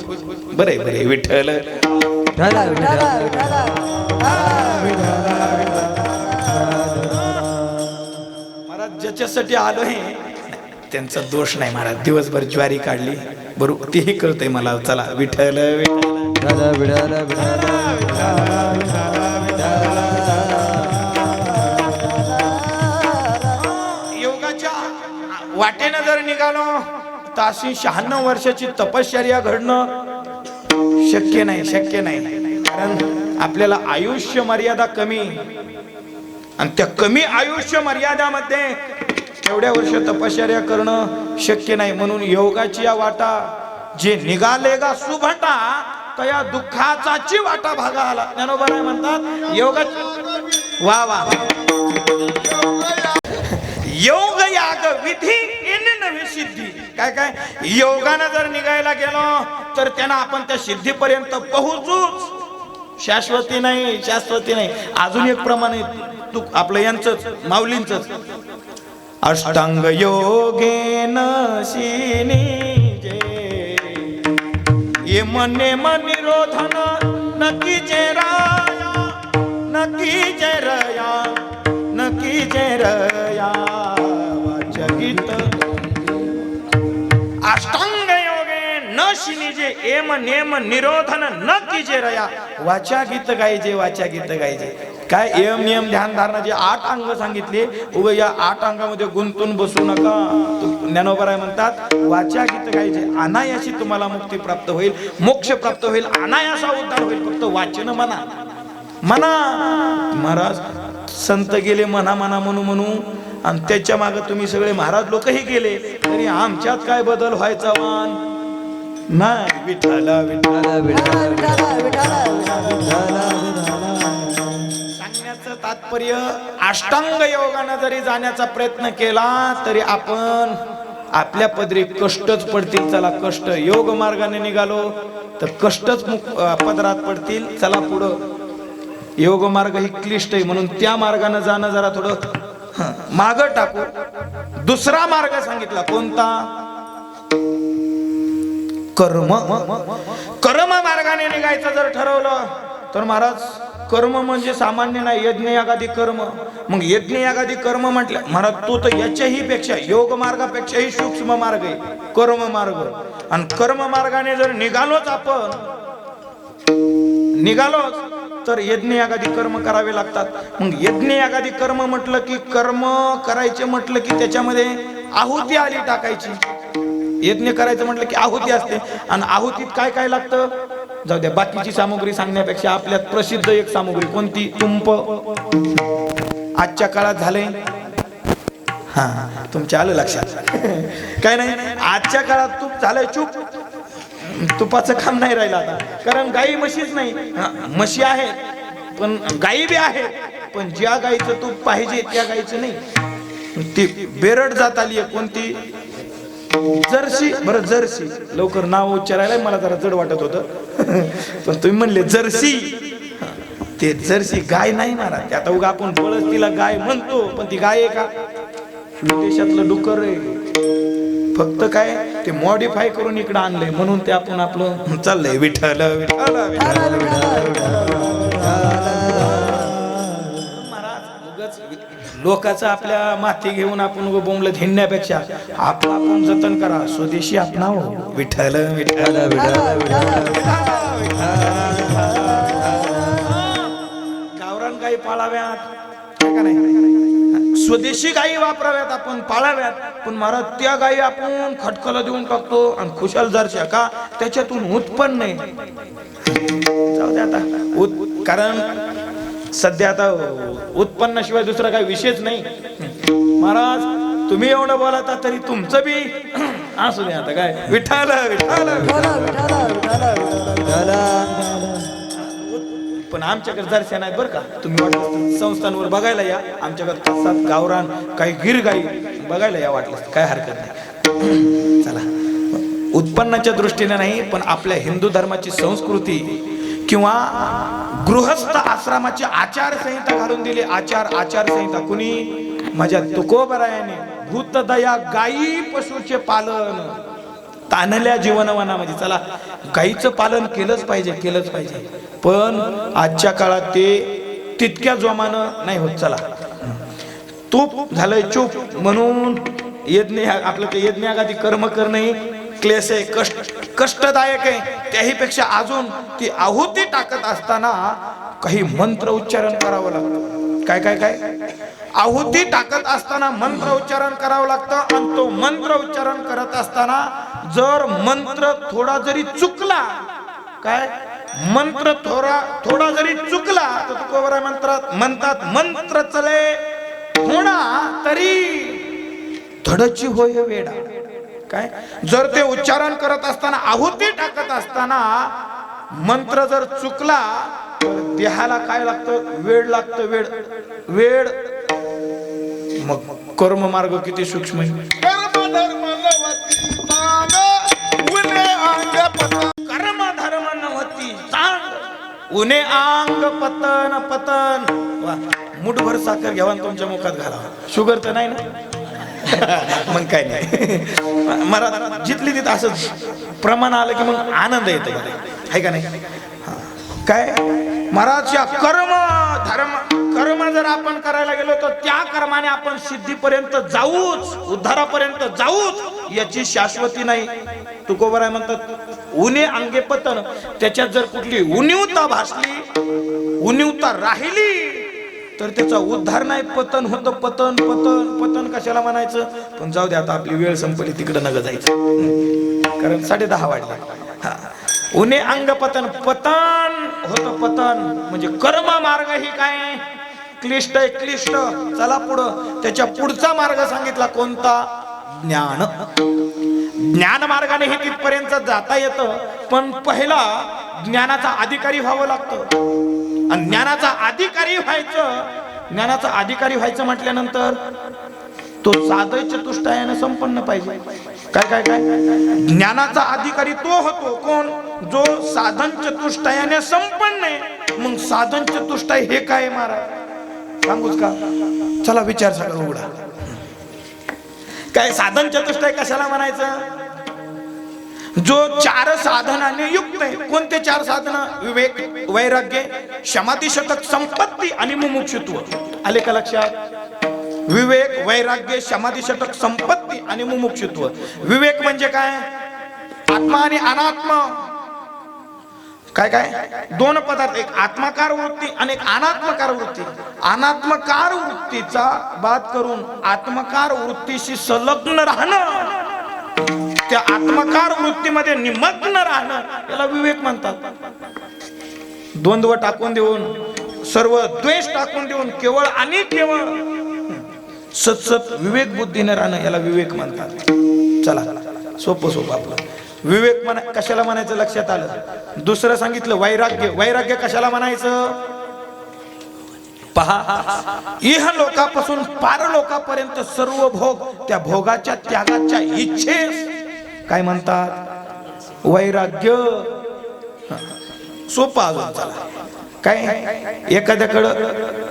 बरे बरे विठ्ठल महाराज ज्याच्यासाठी आलोय त्यांचा दोष नाही महाराज. दिवसभर ज्वारी काढली, बरोबर तेही कळतंय मला. चला विठ्ठल योगाच्या वाटेनं जर निघालो तर अशी 96 वर्षाची तपश्चर्या घडणं शक्य नाही. कारण आपल्याला आयुष्य मर्यादा कमी, आणि त्या कमी आयुष्य मर्यादामध्ये एवढ्या वर्ष तपश्चर्या करणं शक्य नाही. म्हणून योगाची या वाटा जे निघाले गा सुभटा, तया दुःखाचाची वाटा भागा आला. ज्ञानोबा म्हणतात योगा वा वा योग याग विधी इन नवी सिद्धी. काय काय? योगानं जर निघायला गेलो तर त्यांना आपण त्या सिद्धीपर्यंत पोहोचूच. शाश्वती नाही. अजून एक प्रमाणे तू आपलं यांचंच माऊलींचंच अष्टांग योगेन शिनीजे यम नेम निरोधन नकी जे रया वाचगित. अष्टांग योगे न शिनीजे एम नेम निरोधन न कीजे रया. वाचा गीत गायचे. काय एम नियम ध्यान धारणा जे 8 अंग सांगितले, उभं या 8 अंगामध्ये गुंतून बसू नका. ज्ञानोबा म्हणतात वाचा गीत गायचे. अनायासी तुम्हाला मुक्ती प्राप्त होईल, मोक्ष प्राप्त होईल, अनायासा उद्धार होईल. फक्त वाचन म्हणा. महाराज संत गेले म्हणा म्हणू आणि त्याच्या मागे तुम्ही सगळे महाराज लोकही गेले, तरी आमच्यात काय बदल व्हायचा वान नाही. विठ्ठल सांगण्याचं तात्पर्य, अष्टांग योगाने जरी जाण्याचा प्रयत्न केला तरी आपण आपल्या पदरी कष्टच पडतील. चला कष्ट. योग मार्गाने निघालो तर कष्टच पदरात पडतील. चला पुढं, योग मार्ग ही क्लिष्ट आहे म्हणून त्या मार्गाने जाणं जरा थोडं मागं टाकू. दुसरा मार्ग सांगितला कोणता? कर्म. कर्म मार्गाने निघायचं जर ठरवलं तर महाराज, कर्म म्हणजे सामान्य नाही, यज्ञ यागादी कर्म. मग यज्ञ यागादी कर्म म्हटलं महाराज, तो तर याच्याही पेक्षा, योग मार्गापेक्षाही सूक्ष्म मार्ग आहे कर्म मार्ग. आणि कर्म मार्गाने जर निघालोच तर यज्ञ यागादी कर्म करावे लागतात. मग यज्ञ यागादी कर्म म्हटलं की, कर्म करायचे म्हटलं की त्याच्यामध्ये आहुती आली टाकायची. यज्ञ करायचं म्हटलं की आहुती असते. आणि आहुतीत काय काय लागतं? जाऊ द्या, बाकीची सामुग्री सांगण्यापेक्षा आपल्यात प्रसिद्ध एक सामुग्री कोणती? तुंप. आजच्या काळात झालंय, हा तुमच्या आलं लक्षात काय नाही, आजच्या काळात तूप झालंय चूप. तुपाचं काम नाही राहिलं आता, कारण गाई म्हशीच नाही. म्हशी आहेत पण गाई बी आहेत, पण ज्या गाईचं तूप पाहिजे त्या गाईचं नाही. ती बेरड जात आली आहे कोणती? जर्सी. बरं जर्सी, लवकर नाव उच्चारायला मला जरा जड वाटत होतं पण तुम्ही म्हणले जर्सी. ते जर्सी गाय नाही मारा, ते आता उगा आपण बळच तिला गाय म्हणतो, पण ती गाय आहे का? देशातलं डुकर आहे. फक्त काय ते मॉडिफाय करून इकडे आणलंय म्हणून ते आपण आपलं चाललंय विठ्ठल विठ्ठल विठ्ठल. लोकांचं आपल्या माथी घेऊन आपण बोंबलं हिंडण्यापेक्षा आपलं आपण जतन करा, स्वदेशी आपणाव. विठ्ठल विठ्ठल गावरान गाई पाळाव्यात का नाही, स्वदेशी गायी वापराव्यात, आपण पाळाव्यात. पण महाराज त्या गायी आपण खटकला देऊन टाकतो आणि खुशाल जरशा का त्याच्यातून उत्पन्न नाही. जाऊ दे आता, कारण सध्या आता उत्पन्नाशिवाय दुसरा काही विषयच नाही. महाराज तुम्ही एवढं बोलता तरी तुमचं बी असू दे आता, काय विठ्ठल विठ्ठल. पण आमच्याकडे जरशा नाहीत बरं का. तुम्ही वाटलं संस्थांवर बघायला या, आमच्याकडे 5-7 गावरान काही गिर गाई बघायला या वाटलं, काय हरकत नाही. चला, उत्पन्नाच्या दृष्टीने नाही, पण आपल्या हिंदू धर्माची संस्कृती किंवा गृहस्थ आश्रमाची आचारसंहिता घालून दिली. आचारसंहिता कुणी? माझ्या तुकोबरायाने. भूतदया गायी पशुचे पालन ताणल्या जीवनवनामध्ये. चला, गायीचं पालन केलंच पाहिजे, पण आजच्या काळात ते तितक्या जोमानं नाही होत. चला, तूप झालंय चूप म्हणून यज्ञ, आपलं ते यज्ञागादी कर्म करणं क्लेश आहे, कष्टदायक आहे. त्याहीपेक्षा अजून ती आहुती टाकत असताना काही मंत्र उच्चारण करावं लागतं. काय काय काय आहुती टाकत असताना मंत्र उच्चारण करावं लागतं. आणि तो मंत्र उच्चारण करत असताना जर मंत्र थोडा जरी चुकला, काय मंत्र थोडा जरी चुकला तर तुकोबराय म्हणतात मंत्र चले थोडा तरी धडची होय वेडा. काय जर ते उच्चारण करत असताना, आहुती टाकत असताना मंत्र जर चुकला तर देहाला काय लागतं? वेळ लागतं. वेळ. मग कर्म मार्ग किती सूक्ष्म आहे. कर्म धर्म नवती सांग उने अंग पतन. कर्म धर्म नवती सांग उने अंग पतन. वा, मुठभर साखर घ्यावा तुमच्या मुखात घाला. शुगर तर नाही ना? मग काय नाही. मला जिथली तिथं असं प्रमाण आलं की मग आनंद येतो, आहे का नाही? काय महाराजच्या कर्म जर आपण करायला गेलो तर त्या कर्माने आपण सिद्धीपर्यंत जाऊच, उद्धारापर्यंत जाऊच याची शाश्वती नाही. तुकोबराय म्हणतात उने अंगे पतन. त्याच्यात जर कुठली उणीवता भासली, उणीवता राहिली तर त्याचा उद्धार नाही, पतन होतं. पतन कशाला म्हणायचं? पण जाऊ दे, आता आपली वेळ संपली, तिकडं नग जायचं, कारण 10:30 वाजले. उने अंग पतन होतं. पतन म्हणजे कर्म मार्ग ही काय क्लिष्ट आहे, क्लिष्ट. चला पुढं, त्याच्या पुढचा मार्ग सांगितला कोणता? ज्ञान मार्गाने हे तिथपर्यंत जाता येतं, पण पहिला ज्ञानाचा अधिकारी व्हावं लागतं. आणि ज्ञानाचा अधिकारी व्हायचं म्हटल्यानंतर तो साधय चतुष्टयाने संपन्न पाहिजे. काय काय काय ज्ञानाचा अधिकारी तो होतो कोण, जो साधन चतुष्टयाने संपन्न आहे. मग साधन चतुष्टय हे काय महाराज सांगूच का? चला विचार सगळं उघडा. काय साधन चतुष्टय कशाला म्हणायचं? जो 4 साधनाने युक्त आहे. कोणते 4 साधन? विवेक, वैराग्य, समाधी शतक, संपत्ती आणि मुमुक्षुत्व. आले का लक्षात? विवेक, वैराग्य, समाधी शतक, संपत्ती आणि मुमुक्षुत्व. विवेक म्हणजे काय? आत्मा आणि अनात्मा. काय काय 2 पदार्थ, एक आत्माकार वृत्ती आणि एक अनात्मकार वृत्ती. अनात्मकार वृत्तीचा बाद करून आत्मकार वृत्तीशी संलग्न राहणं, त्या आत्मकार वृत्तीमध्ये निमग्न राहणं, याला विवेक म्हणतात. द्वंद्व टाकून देऊन, सर्व द्वेष टाकून देऊन केवळ आणि केवळ सतसत विवेक बुद्धीने राहणं, याला विवेक म्हणतात. चला सोपं सोपं आपलं. विवेक कशाला म्हणायचं लक्षात आलं. दुसरं सांगितलं वैराग्य. वैराग्य कशाला म्हणायचं? पहा, इह लोकापासून पारलोकापर्यंत सर्व भोग, त्या भोगाच्या त्यागाच्या इच्छेस काय म्हणतात? वैराग्य. सोपं अजून. चला काय, एखाद्याकडं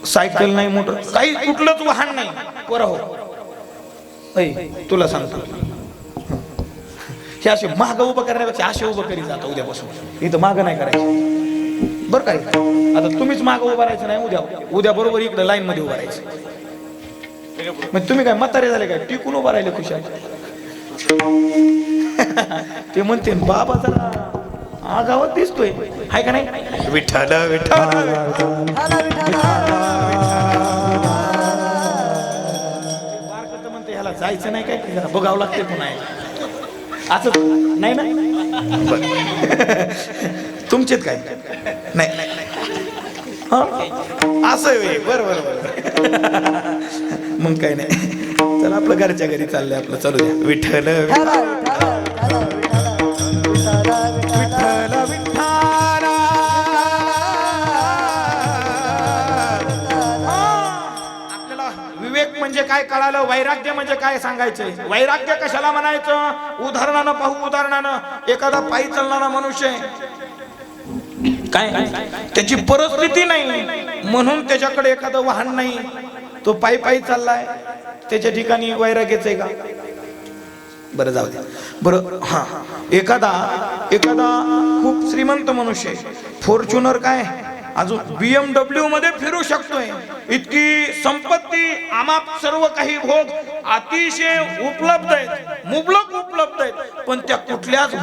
सायकल नाही, मोटर काही कुठलंच वाहन नाही, बरं हो तुला सांगतो, हे असे मागं उभं करण्यापेक्षा असे उभं करी जातं उद्यापासून. इथं मागं नाही करायचं बरं काय. आता तुम्हीच मागं उभं राहायचं नाही, उद्या बरोबर इकडे लाईन मध्ये उभं राहायचं. मग तुम्ही काय म्हातारे झाले काय? टिकून उभं राहिले खुशाल. ते म्हणते बाबा जरा आगावात दिसतोय, हाय का नाही? विठ्ठल विठ्ठल म्हणते ह्याला जायचं नाही काय, जरा बघावं लागते पुन्हा. असं नाही ना तुमचेच काय नाही असं बरोबर. मग काय नाही, चला आपलं घरच्या घरी चाललंय आपलं, चालू द्या. विठ्ठल म्हणजे काय कळालं. वैराग्य म्हणजे काय सांगायचंय. वैराग्य कशाला म्हणायचं? उदाहरणानं पाहू. उदाहरणानं एखादा पायी चालणारा मनुष्य काय, त्याची परिस्थिती नाही म्हणून त्याच्याकडे एखादं वाहन नाही, तो पायी पायी चाललाय, त्याच्या ठिकाणी वैराग्याचं आहे का? बरं जाऊ द्या. बरं हा, एखादा खूप श्रीमंत मनुष्य, फॉर्च्युनर काय अजून BMW मध्ये फिरू शकतोय, इतकी संपत्ती, आमाप सर्व काही भोग अतिशय उपलब्ध आहेत, मुबलक उपलब्ध आहेत. पण त्या कुठल्याच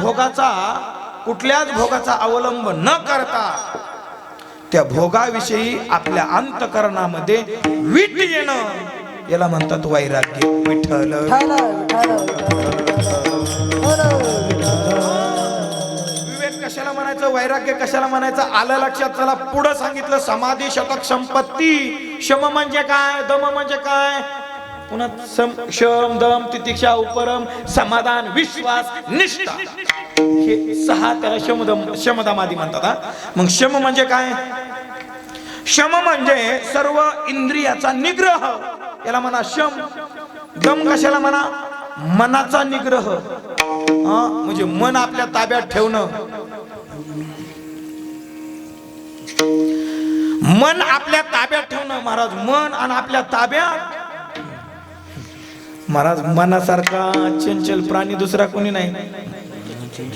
भोगाचा अवलंब न करता त्या भोगाविषयी आपल्या अंतःकरणामध्ये वीट येणं, याला म्हणतात वैराग्य. विठ्ठल कशाला म्हणायचं, वैराग्य कशाला म्हणायचं आलं लक्षात. चला पुढे सांगितलं समाधी शतक संपत्ती. शम म्हणजे काय, दम म्हणजे काय, पुन्हा शम दम तितिक्षा उपरम समाधान विश्वास निष्ठा, हे 6 त्याला शमदमादी म्हणतात. मग शम म्हणजे काय? शम म्हणजे सर्व इंद्रियाचा निग्रह, याला म्हणा शम. दम कशाला म्हणा? मनाचा निग्रह, म्हणजे मन आपल्या ताब्यात ठेवणं. मन आपल्या ताब्यात ठेवणं महाराज. मन आणि आपल्या ताब्यात महाराज. मनासारखा चंचल प्राणी दुसरा कोणी नाही.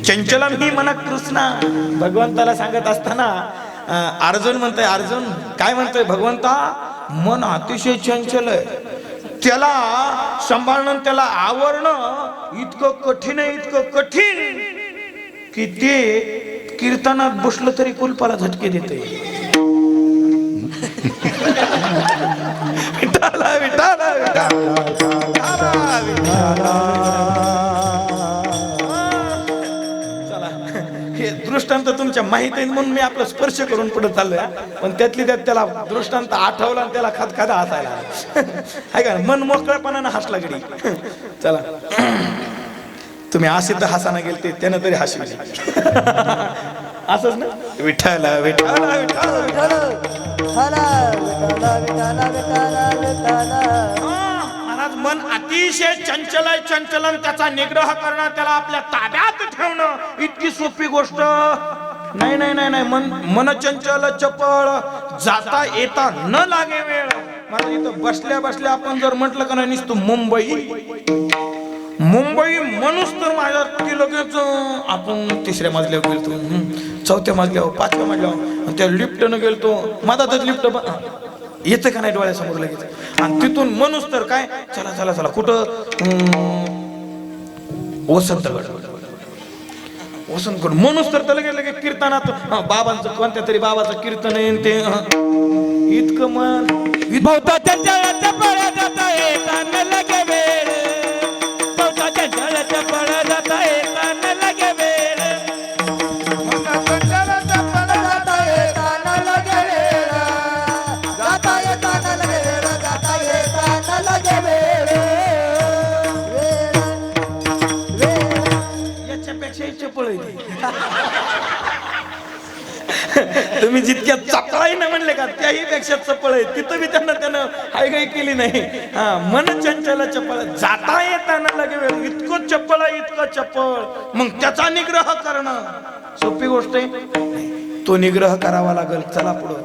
चंचलम ही मन कृष्णा, भगवंताला सांगत असताना अर्जुन म्हणतोय, अर्जुन काय म्हणतोय, भगवंता मन अतिशय चंचल आहे, त्याला सांभाळणं, त्याला आवरणं इतकं कठीण आहे, इतकं कठीण की ते कीर्तनात बसलं तरी कुलपाला झटके देते. विठाला विठाला चला, हे दृष्टांत तुमच्या माहिती आहे म्हणून मी आपलं स्पर्श करून पुढे चाललोय. पण त्यातली त्यात त्याला दृष्टांत आठवला आणि त्याला खादा हसायला आहे का, मन मोकळ्यापणानं हसला गडी. चला तुम्ही असे तर हसाना गेलते, त्यानं तरी हसले असंच ना. विठ्ठला विठ्ठला विठ्ठला. महाराज मन अतिशय चंचल आहे. चंचलन त्याचा निग्रह करणं, त्याला आपल्या ताब्यात ठेवणं इतकी सोपी गोष्ट नाही नाही नाही नाही. मन चंचल चपळ, जाता येता न लागे वेळ. मला इथं बसल्या बसल्या आपण जर म्हटलं का नाही नुसतं मुंबई माणूस तर माझ्या ती लगेच आपण 3ऱ्या मजल्यावर गेलतो, 4थ्या मजल्यावर, 5व्या मजल्यावर, त्या लिफ्टनं गेलतो. मधातच लिफ्ट येतं का नाही डोळ्यासमोर लगेच. आणि तिथून माणूस तर काय चला चला चला कुठं वसंतगड माणूस तर लगेच लगेच कीर्तनात बाबांचं कोणत्या तरी बाबाचं कीर्तन आहे ते इतकं मन भवताच्या जळाच्या पळ्या जाता येता न लगे वेळ. भवताच्या जळाच्या पळ्या जाता येता न लगे वेळ. जळाच्या पळ्या जाता येता न लगे वेळ. जाता येता न लगे वेळ. जाता येता न लगे वेळ. याच्यापेक्षा चपळ आहे. तुम्ही जितक्या चपळाई ना म्हणले का त्याही पेक्षा चपळ आहे. तिथं बी त्यानं हायगाई केली नाही. हा मन चंचल चपळ, जाता येताना लगे वेळ. इतकं चपळ आहे, इतकं चपळ. मग त्याचा निग्रह करणं सोपी गोष्ट आहे. तो निग्रह करावा लागेल. चला पुढं.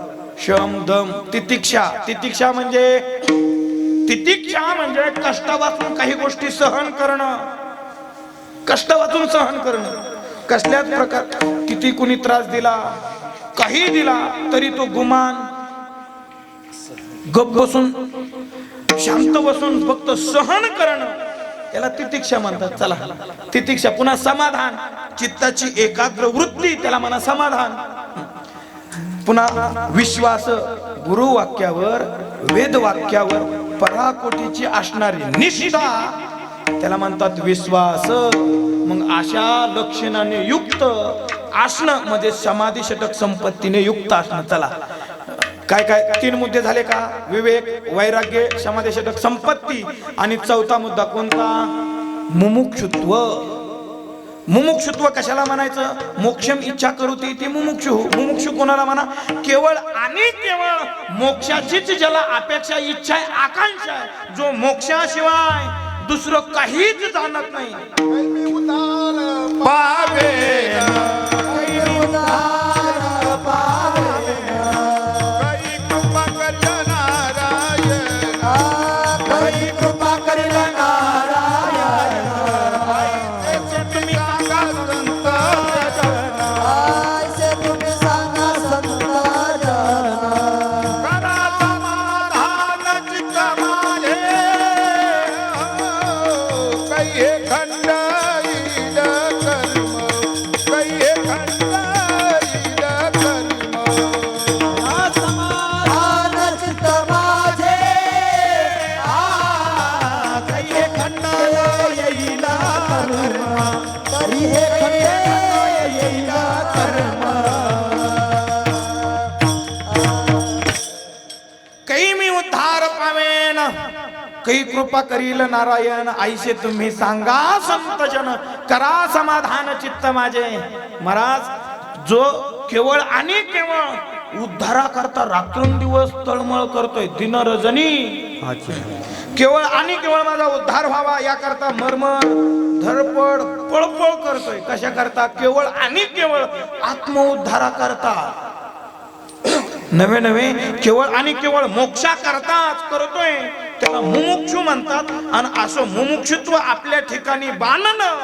शम दम तितिक्षा. तितिक्षा म्हणजे कष्ट वाचून काही गोष्टी सहन करणं. कष्ट वाचून सहन करणं. कसल्याच प्रकार किती कुणी त्रास दिला, काही दिला तरी तो गुमान गप बसून शांत बसून फक्त सहन करणं याला तितिक्षा म्हणतात. चला तितिक्षा. पुन्हा समाधान, चित्ताची एकाग्र वृत्ती त्याला म्हणा समाधान. पुन्हा विश्वास, गुरुवाक्यावर वेदवाक्यावर पराकोटीची असणारी निष्ठा त्याला म्हणतात विश्वास. मग अशा लक्षणाने युक्त असणं म्हणजे समाधी षटक संपत्तीने युक्त असणं. चला काय काय 3 मुद्दे झाले का? विवेक, वैराग्य, समाधी षटक संपत्ती. आणि 4था मुद्दा कोणता? मुमुक्षुत्व. मुमुक्षुत्व कशाला म्हणायचं? मोक्षम इच्छा करूती ती मुमुक्षु. मुमुक्षु कोणाला म्हणा? केवळ आणि केवळ मोक्षाचीच ज्याला अपेक्षा, इच्छा आहे, आकांक्षा आहे, जो मोक्षाशिवाय दुसरं काहीच जाणत नाही. उदार पावे काही कृपा करला नारायण. काही कृपा करील नारायण. तुम्ही सांगा संत जन. आयसे तुम्ही सांगा संत जन. करा समाधान चित्त माझे. काही हे खंड येईल कर्म. काही हे खंड येईल कर्म. समाधान चित्त माझे. काही हे खंड येईल कर्म. तरी हे खंड येईल कर्म. काही मी उद्धार पावेन, काही कृपा करील नारायण. आईसे तुम्ही सांगा संत जन. करा समाधान चित्त माझे. महाराज जो केवळ आणि केवळ उद्धाराकरता रात्रंदिवस तळमळ करतोय, दिन रजनी, केवळ आणि केवळ माझा उद्धार व्हावा याकरता मरमर धडपड पळपळ करतोय. कशा करता? केवळ आणि केवळ आत्म उद्धाराकरता. नवे नवे केवळ आणि केवळ मोक्षा करताच करतोय त्याला मुमुक्षु म्हणतात. आणि असं मुमुक्षुत्व आपल्या ठिकाणी बांधणं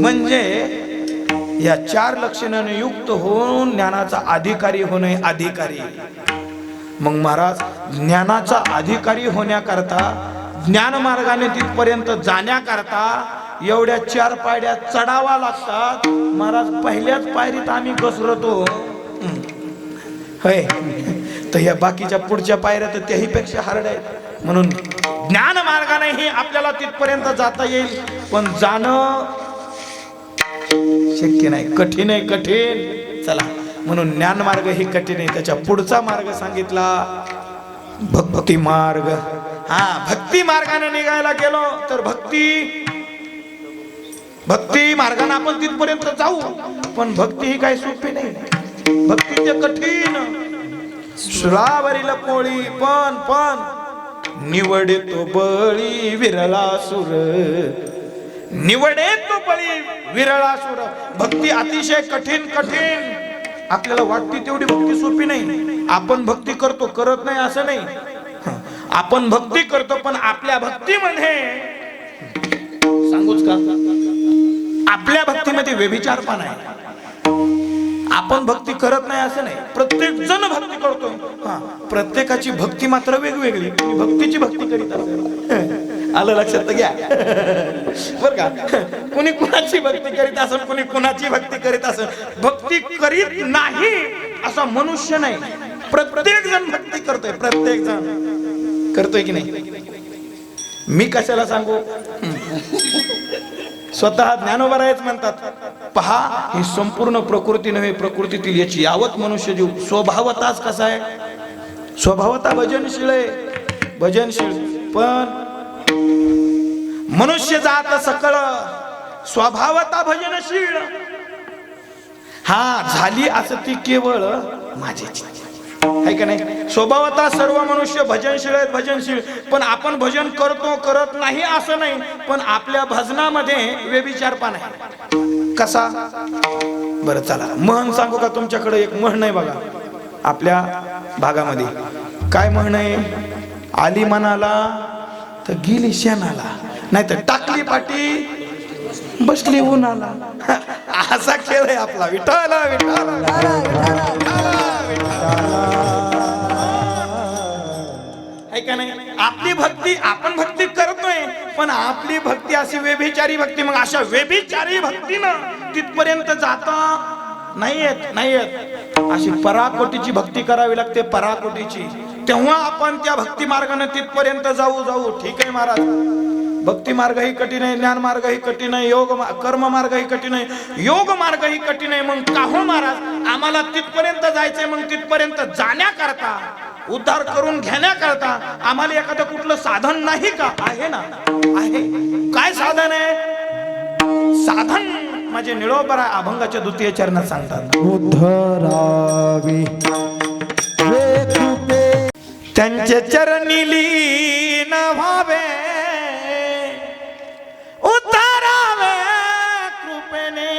म्हणजे या 4 लक्षणाने युक्त होऊन ज्ञानाचा अधिकारी होणे. अधिकारी. मग महाराज ज्ञानाचा अधिकारी होण्याकरता, ज्ञान मार्गाने तिथपर्यंत जाण्याकरता एवढ्या 4 पायऱ्या चढावा लागतात. महाराज पहिल्याच पायरीत आम्ही घसरतो होय. तर या बाकीच्या पुढच्या पायऱ्या तर त्याही पेक्षा हार्ड आहेत. म्हणून ज्ञान मार्गानेही आपल्याला तिथपर्यंत जाता येईल. पण जाणं शक्य नाही, कठीण आहे, कठीण. चला म्हणून ज्ञान मार्ग ही कठीण आहे. त्याच्या पुढचा मार्ग सांगितला भक्ती मार्ग. हा भक्ती मार्गाने निघायला गेलो तर भक्ती मार्गाने आपण तिथपर्यंत जाऊ. पण भक्ती ही काही सोपी नाही. भक्ती ते कठीण. सुरावरील पोळी पण निवडे तो बळी विरलासुर, निवडे तो बळी विरलासुर. भक्ती अतिशय कठीण कठीण. आपल्याला वाटते तेवढी भक्ती सोपी नाही. आपण भक्ती करतो, करत नाही असं नाही. आपण भक्ती करतो, पण आपल्या भक्तीमध्ये सांगूच का, आपल्या भक्तीमध्ये व्यभिचारपण आहे. आपण भक्ती करत नाही असं नाही, प्रत्येक जण भक्ती करतो. प्रत्येकाची भक्ती मात्र वेगवेगळी. भक्तीची भक्ती करीत असेल, आलं लक्षात घ्या बर का. कुणी कुणाची भक्ती करीत असेल, कुणी कुणाची भक्ती करीत असेल. भक्ती करीत नाही असा मनुष्य नाही. प्रत्येक जण भक्ती करतोय, प्रत्येक जण करतोय की नाही. मी कशाला सांगू, स्वतः ज्ञानोबरायच म्हणतात, पहा ही संपूर्ण प्रकृती नव्हे, प्रकृतीतील याची यावत मनुष्य जीव स्वभावताच कसा आहे, स्वभावता भजनशील आहे, भजनशील. पण मनुष्य जात सकळ स्वभावता भजनशील. हा झाली असं ती केवळ माझीच आहे का नाही. स्वभावता सर्व मनुष्य भजनशील आहेत, भजनशील. पण आपण भजन करतो, करत नाही असं नाही. पण आपल्या भजनामध्ये व्यभिचारपण आहे. कसा, बरं चला म्हण सांगू का तुमच्याकडे. एक म्हण आहे बघा आपल्या भागामध्ये. काय म्हण आहे, आली मनाला तर गेली शेणाला, नाही तर टाकली पाटी बसली उन्हाला. असा खेळ आहे आपला. विठाला आहे का नाही. आपली भक्ती, आपण भक्ती करतोय, पण आपली भक्ती अशी व्यभिचारी भक्ती. मग अशा व्यभिचारी भक्तीनं तिथपर्यंत जाता नाही येत. अशी पराकोटीची भक्ती करावी लागते, पराकोटीची. तेव्हा आपण त्या भक्ती मार्गाने तिथपर्यंत जाऊ. ठीक आहे महाराज, भक्ती मार्ग ही कठीण आहे, ज्ञान मार्ग ही कठीण आहे, कर्म मार्ग ही कठीण आहे, योग मार्ग ही कठीण आहे. मग का हो महाराज, आम्हाला तिथपर्यंत जायचंय. मग तिथपर्यंत जाण्याकरता, उद्धार करून घेण्याकरता आम्हाला एखादं कुठलं साधन नाही का? आहे ना, आहे. काय साधन आहे? साधन माझे निळोबरा अभंगाच्या द्वितीय चरणात सांगतात, उद्धरावी त्यांचे चरणी लीन व्हावे, उद्धारावे कृपेने.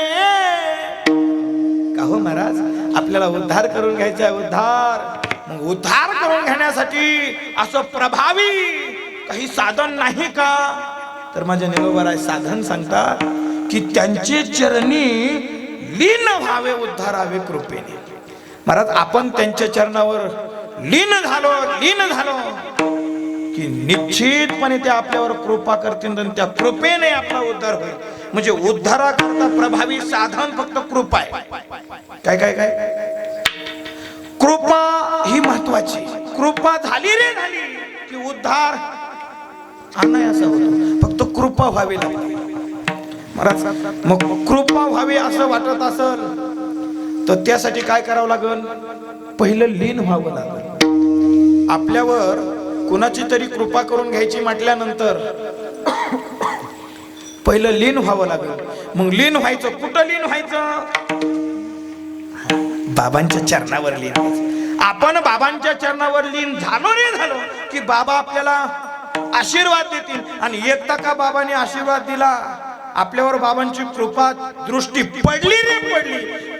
का हो महाराज, आपल्याला उद्धार करून घ्यायचा आहे, उद्धार. मग उद्धार करून घेण्यासाठी असं प्रभावी काही साधन नाही का? तर माझ्या निरोबराय साधन सांगतात की त्यांचे चरणी लीन व्हावे, उद्धारावे कृपेने. महाराज आपण त्यांच्या चरणावर लीन झालो की निश्चितपणे ते आपल्यावर कृपा करतील आणि त्या कृपेने आपला उद्धार होईल. म्हणजे उद्धाराकरता प्रभावी साधन फक्त कृपा आहे. काय काय काय कृपा ही महत्वाची. कृपा झाली की उद्धार नाही असं होतो. फक्त कृपा व्हावी लागते महाराज. मग कृपा व्हावी असं वाटत असेल तर त्यासाठी काय करावं लागेल? पहिलं लीन व्हावं लागेल. आपल्यावर कुणाची तरी कृपा करून घ्यायची म्हटल्यानंतर पहिलं लीन व्हावं लागेल. मग लीन व्हायचं, कुठं लीन व्हायचं? बाबांच्या चरणावर लीन व्हायचं. आपण बाबांच्या चरणावर लीन झालो की बाबा आपल्याला आशीर्वाद देतील. आणि एकदा का बाबांनी आशीर्वाद दिला आपल्यावर, बाबांची कृपा दृष्टी पडली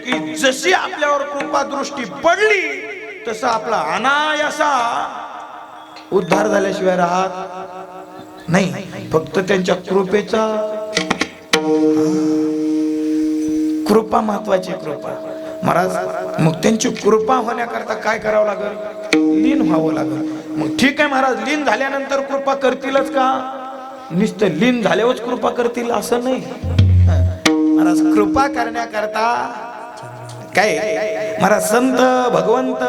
की जशी आपल्यावर कृपा दृष्टी पडली तसं आपला अनायासा उद्धार झाल्याशिवाय राहत नाही. फक्त त्यांच्या कृपेचा, कृपा महत्वाची, कृपा महाराज. मग त्यांची कृपा होण्याकरता काय करावं लागेल? लीन व्हावं लागेल. मग ठीक आहे महाराज, लीन झाल्यानंतर कृपा करतीलच का? नुसतं लीन झाल्यावरच कृपा करतील असं नाही महाराज. कृपा करण्याकरता काय महाराज, संत भगवंत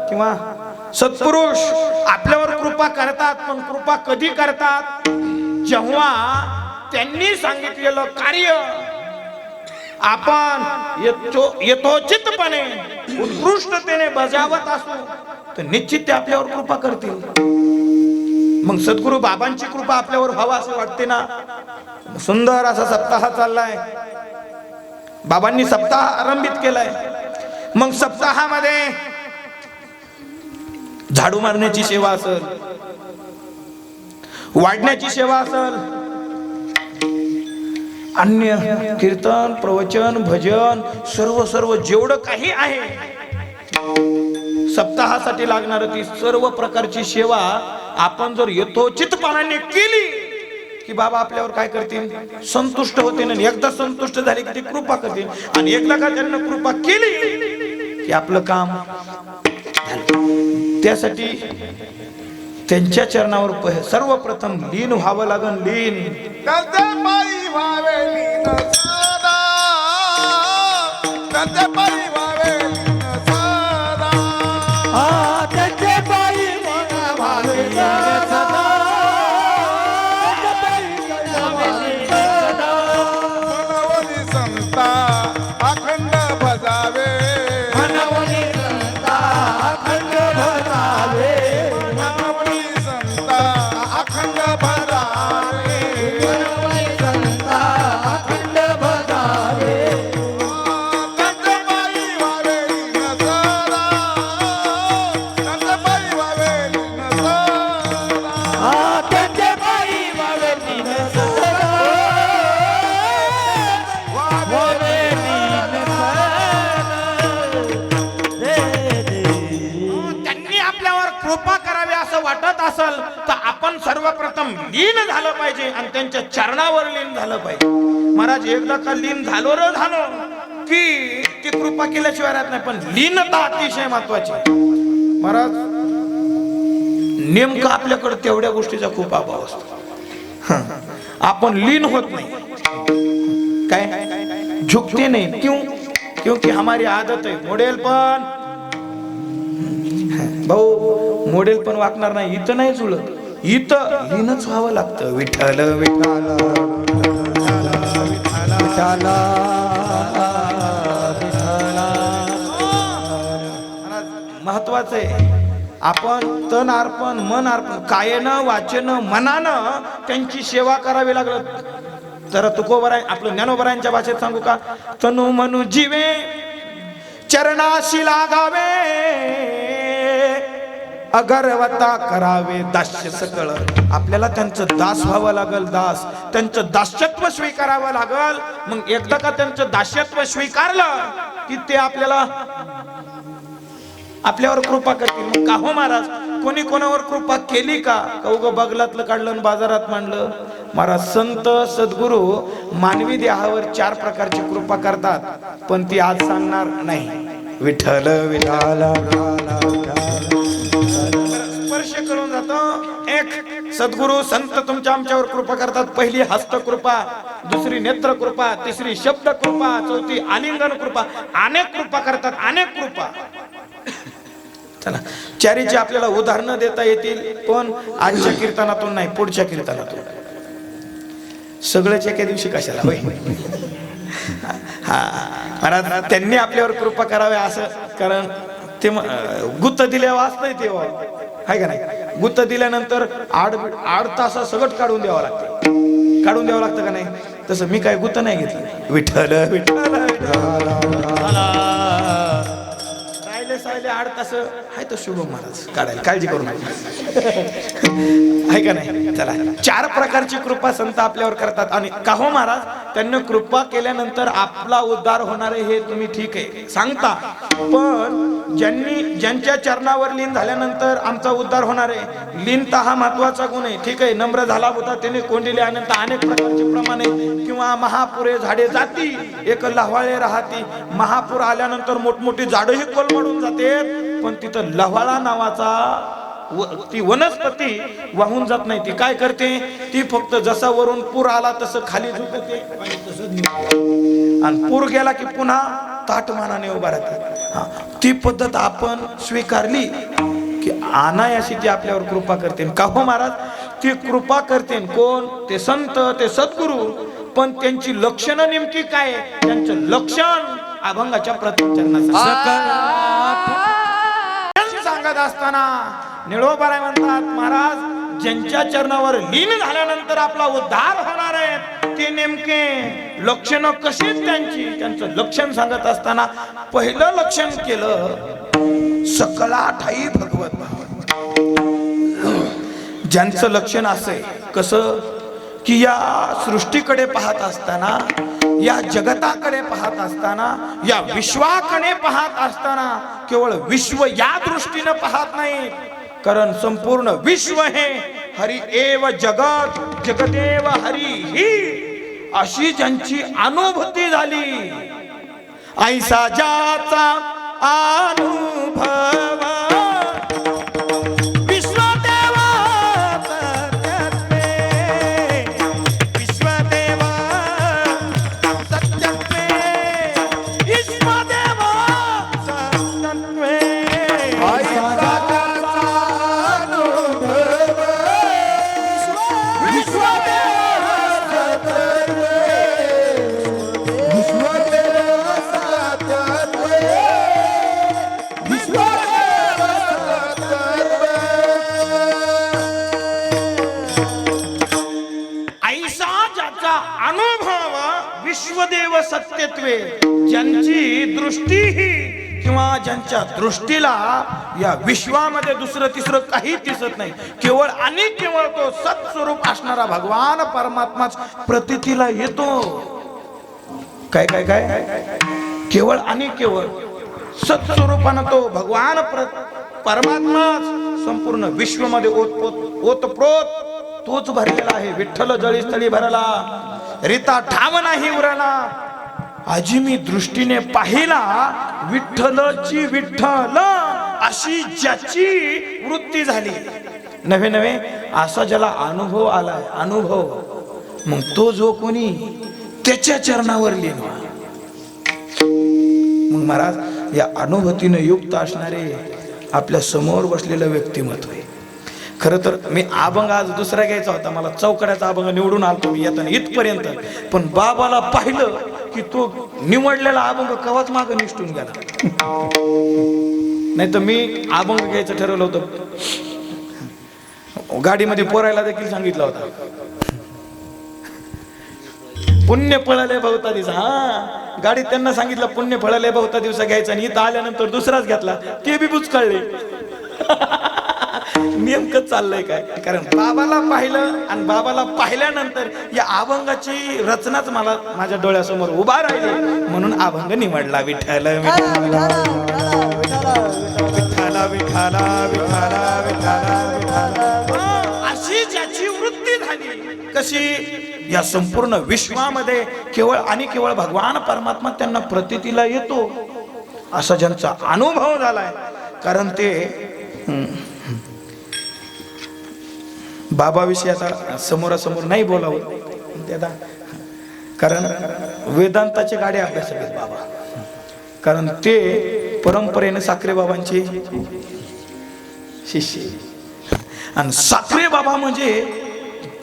किंवा सत्पुरुष आपल्यावर कृपा करतात. पण कृपा कधी करतात? जेव्हा त्यांनी सांगितलेलं कार्य आपण यथोचितपणे उत्कृष्टतेने बजावत असू तर निश्चित ते आपल्यावर कृपा करतील. मग सद्गुरु बाबांची कृपा आपल्यावर व्हावा असं वाटते ना. सुंदर असा सप्ताह चाललाय, बाबांनी सप्ताह आरंभित केलाय. मग सप्ताहामध्ये झाडू मारण्याची सेवा असेल, वाढण्याची सेवा असल, अन्य कीर्तन प्रवचन भजन सर्व जेवढं काही आहे सप्ताहासाठी लागणार ती सर्व प्रकारची सेवा आपण जर यथोचितपणाने केली की बाबा आपल्यावर काय करतील, संतुष्ट होते ना. एकदा संतुष्ट झाले की ते कृपा करतील, आणि एकदा का त्यांना कृपा केली की आपलं काम झालं. त्यासाठी त्यांच्या चरणावर सर्वप्रथम लीन व्हावं लागन. लीन त्याचे पायी व्हावे लीन सदा, त्याचे पायी व्हावे लीन सदा. त्याचे पायी व्हावे लीन सदा, मनवली संता अखंड भजावे, मनवली संता अखंड भजावे, मनवली संता अखंड भजावे. मनवली संता अखंड भजावे. त्याचे पायी व्हावे लीन सदा, त्याचे पायी व्हावे लीन सदा. त्याचे पायी व्हावे लीन सदा, व्हावे लीन त्यांनी आपल्यावर कृपा करावी असं वाटत असेल तर आपण सर्वप्रथम लीन झालं पाहिजे आणि त्यांच्या चरणावर लीन झालं पाहिजे. महाराज एकदा का लीन झालो की ती कृपा केल्याशिवाय राहत नाही. पण लीनता अतिशय महत्वाची. महाराज नेमकं आपल्याकडे तेवढ्या गोष्टीचा खूप अभाव असतो. आपण लीन होत नाही, काय झुकते नाही. क्योंकि हमारी आदत आहे. मॉडेल पण भाऊ मॉडेल पण वागणार नाही. इथं नाही जुळत, इथं लीनच व्हावं लागतं. विठ्ठल विठ्ठल महत्वाचं आहे. आपण तन अर्पण मन अर्पण कायेनं वाचेनं मनानं त्यांची सेवा करावी लागलं तर तुकोबराय आपलं ज्ञानोबरायांच्या भाषेत सांगू का, तनु मनु जीवे चरणाशी लागावे, अगरवता करावे दास्य सकळ. आपल्याला त्यांचं दास व्हावं लागल. दास त्यांचं दास्यत्व स्वीकारावं लागल. मग एकदा का त्यांचं दास्यत्व स्वीकारलं की ते आपल्यावर कृपा करतील. मग का हो महाराज, कोणी कोणावर कृपा केली का उगं बगलातलं काढलं आणि बाजारात मांडलं. महाराज संत सद्गुरू मानवी देहावर 4 प्रकारची कृपा करतात, पण ती आज सांगणार नाही. विठ्ठल विठ्ठल स्पर्श करून जातो. एक सद्गुरू संत तुमच्या आमच्यावर कृपा करतात. पहिली हस्तकृपा, दुसरी नेत्र कृपा, तिसरी शब्द कृपा, चौथी आलिंगन कृपा. अनेक कृपा करतात, अनेक कृपा. चला चारीची आपल्याला उदाहरणं देता येतील, पण आजच्या कीर्तनातून नाही, पुढच्या कीर्तनातून. सगळ्याच एका दिवशी कशाला होय. हा महाराज त्यांनी आपल्यावर कृपा करावी असं, कारण ते गुत्त दिल्यावर असतंय तेव्हा आहे का नाही. गुत्त दिल्यानंतर 8 तास सगळं काढून द्यावं लागतं का नाही. तसं मी काय गुत्त नाही घेतलं. विठ्ठल विठ्ठल राहिले 8 तास आहे तर शुभ महाराज काढायला काळजी करू नका आहे का नाही. चला 4 प्रकारची कृपा संत आपल्यावर करतात. आणि का हो महाराज, त्यांनी कृपा केल्यानंतर आपला उद्धार होणार आहे हे तुम्ही ठीक आहे सांगता, पण ज्यांच्या चरणावर लीन झाल्यानंतर आमचा उद्धार होणार आहे. लीनता हा महत्वाचा गुण आहे. ठीक आहे, नम्र झाला होता त्याने कोंडिले अनंत अनेक प्रकारचे प्रमाणे किंवा महापुरे झाडे जाती एक लव्हाळे राहती. महापूर आल्यानंतर मोठमोठी झाडही कोलमडून जाते, पण तिथं लव्हाळा नावाचा ती वनस्पती वाहून जात नाही. ती काय करते, ती फक्त जसा वरून पूर आला तसं खाली झुकते आणि पूर गेला की पुन्हा ताटमानाने उभा राहते. ती पद्धत आपण स्वीकारली की अनायासी ती आपल्यावर कृपा करते. का हो महाराज, ती कृपा करते कोण, ते संत ते सद्गुरू. पण त्यांची लक्षणं नेमकी काय, त्यांचं लक्षण अभंगाच्या प्रथम चरणात सांगत असताना निळोबाराय म्हणतात, महाराज ज्यांच्या चरणावर लीन झाल्यानंतर आपला उद्धार होणार आहे ते नेमके लक्षण कशी त्यांची, त्यांचं लक्षण सांगत असताना पहिलं लक्षण केलं सकला ठाई भगवत भाव. ज्यांचं लक्षण असं आहे कसं की या सृष्टीकडे पाहत असताना, या जगताकडे पाहत असताना, या विश्वाकडे पाहत असताना केवळ विश्व या दृष्टीनं पाहत नाही, कारण संपूर्ण विश्व हे हरि एव जगत जगदेव हरी ही अशी ज्यांची अनुभूती झाली, ऐसा ज्याचा अनुभव विश्वदेव सत्यत्वे, ज्यांची दृष्टी ही किंवा ज्यांच्या दृष्टीला या विश्वामध्ये दुसरं तिसरं काही दिसत नाही, केवळ आणि केवळ तो सत्स्वरूप असणारा भगवान परमात्माच प्रतीतीला येतो. काय काय काय केवळ आणि केवळ सत्स्वरूपानं तो भगवान परमात्माच संपूर्ण विश्वमध्ये ओतप्रोत तोच भरलेला आहे. विठ्ठल जळीस्थळी भरला, रीता ठाम नाही उरला, आजी मी दृष्टीने पाहिला विठ्ठलची विठ्ठल अशी ज्याची वृत्ती झाली. नव्हे नव्हे असा ज्याला अनुभव आलाय, अनुभव, मग तो जो कोणी त्याच्या चरणावर लीन. मग महाराज या अनुभूतीने युक्त असणारे आपल्या समोर बसलेलं व्यक्तिमत्व आहे. खरं तर मी अभंग आज दुसरा घ्यायचा होता, मला चौकड्याचा अभंग निवडून आलतो मी येताना इथपर्यंत, पण बाबाला पाहिलं की तो निवडलेला अभंग कवाच मागं निष्ठून गेला. नाही तर मी अभंग घ्यायचं ठरवलं होतं, गाडीमध्ये पोरायला देखील सांगितलं होतं, पुण्य फळाले बहुता दिवसा. हा गाडीत त्यांना सांगितलं पुण्य फळाले बहुता दिवसा घ्यायचा, आणि इथं आल्यानंतर दुसराच घेतला, ते बी बुचकळले. नेमकं चाललंय काय, कारण बाबाला पाहिलं आणि बाबाला पाहिल्यानंतर या अभंगाची रचनाच मला माझ्या डोळ्यासमोर उभा राहिली, म्हणून अभंग निवडला. विठ्ठल विठ्ठल विठ्ठल विठ्ठल अशी ज्याची वृत्ती झाली, कशी या संपूर्ण विश्वामध्ये केवळ आणि केवळ भगवान परमात्मा त्यांना प्रतीतीला येतो असा ज्यांचा अनुभव झालाय. कारण ते बाबाविषयी आता समोरासमोर नाही बोलावं, कारण वेदांताचे गाडे अभ्यास आहेत बाबा, कारण ते परंपरेने साखरे बाबांचे शिष्य, आणि साखरे बाबा म्हणजे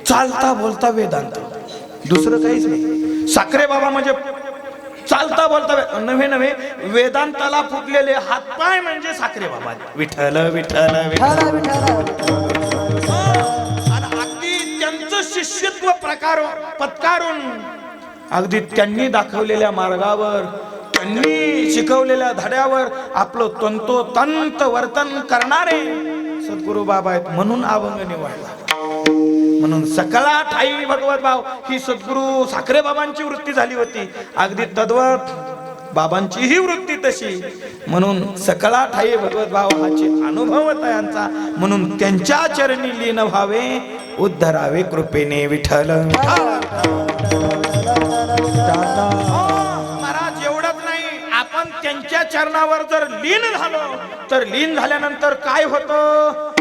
चालता बोलता वेदांत, दुसरं काहीच नाही. साखरे बाबा म्हणजे चालता बोलता नव्हे नव्हे वेदांताला फुटलेले हातपाय म्हणजे साखरे बाबा. विठ्ठल विठ्ठल विठ्ठल शिष्यत्व पत्कारून अगदी त्यांनी दाखवलेल्या मार्गावर, त्यांनी शिकवलेल्या धड्यावर आपलं तंतोतंत वर्तन करणारे सद्गुरु बाबा आहेत, म्हणून अभंग निवडला. म्हणून सकला ठाई भगवत भाव ही सद्गुरु साखरे बाबांची वृत्ती झाली होती, अगदी तद्वत बाबांची ही वृत्ती तशी, म्हणून सकला ठाई भगवत भाव हाचे अनुभव यांचा, म्हणून त्यांच्या चरणी लीन व्हावे, उद्धरावे कृपेने विठ्ठल. महाराज एवढंच नाही, आपण त्यांच्या चरणावर जर लीन झालो तर लीन झाल्यानंतर काय होतं,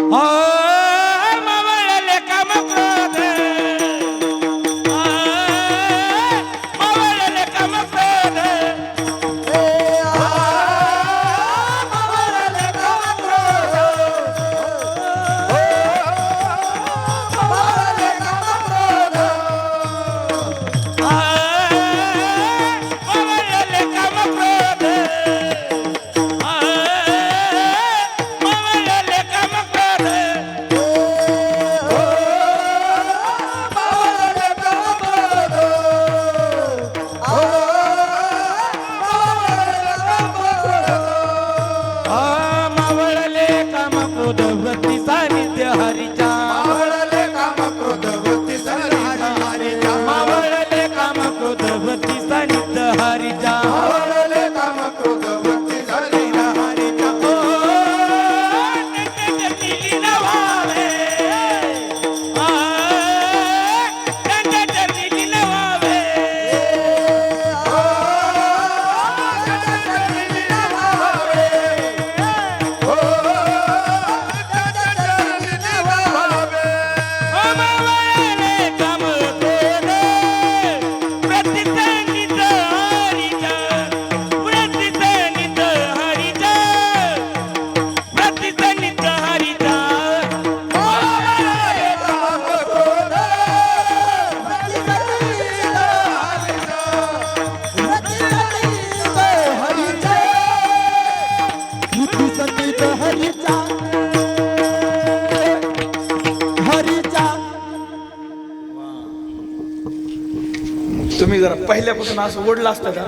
पहिल्यापासून असं ओढलं असतं का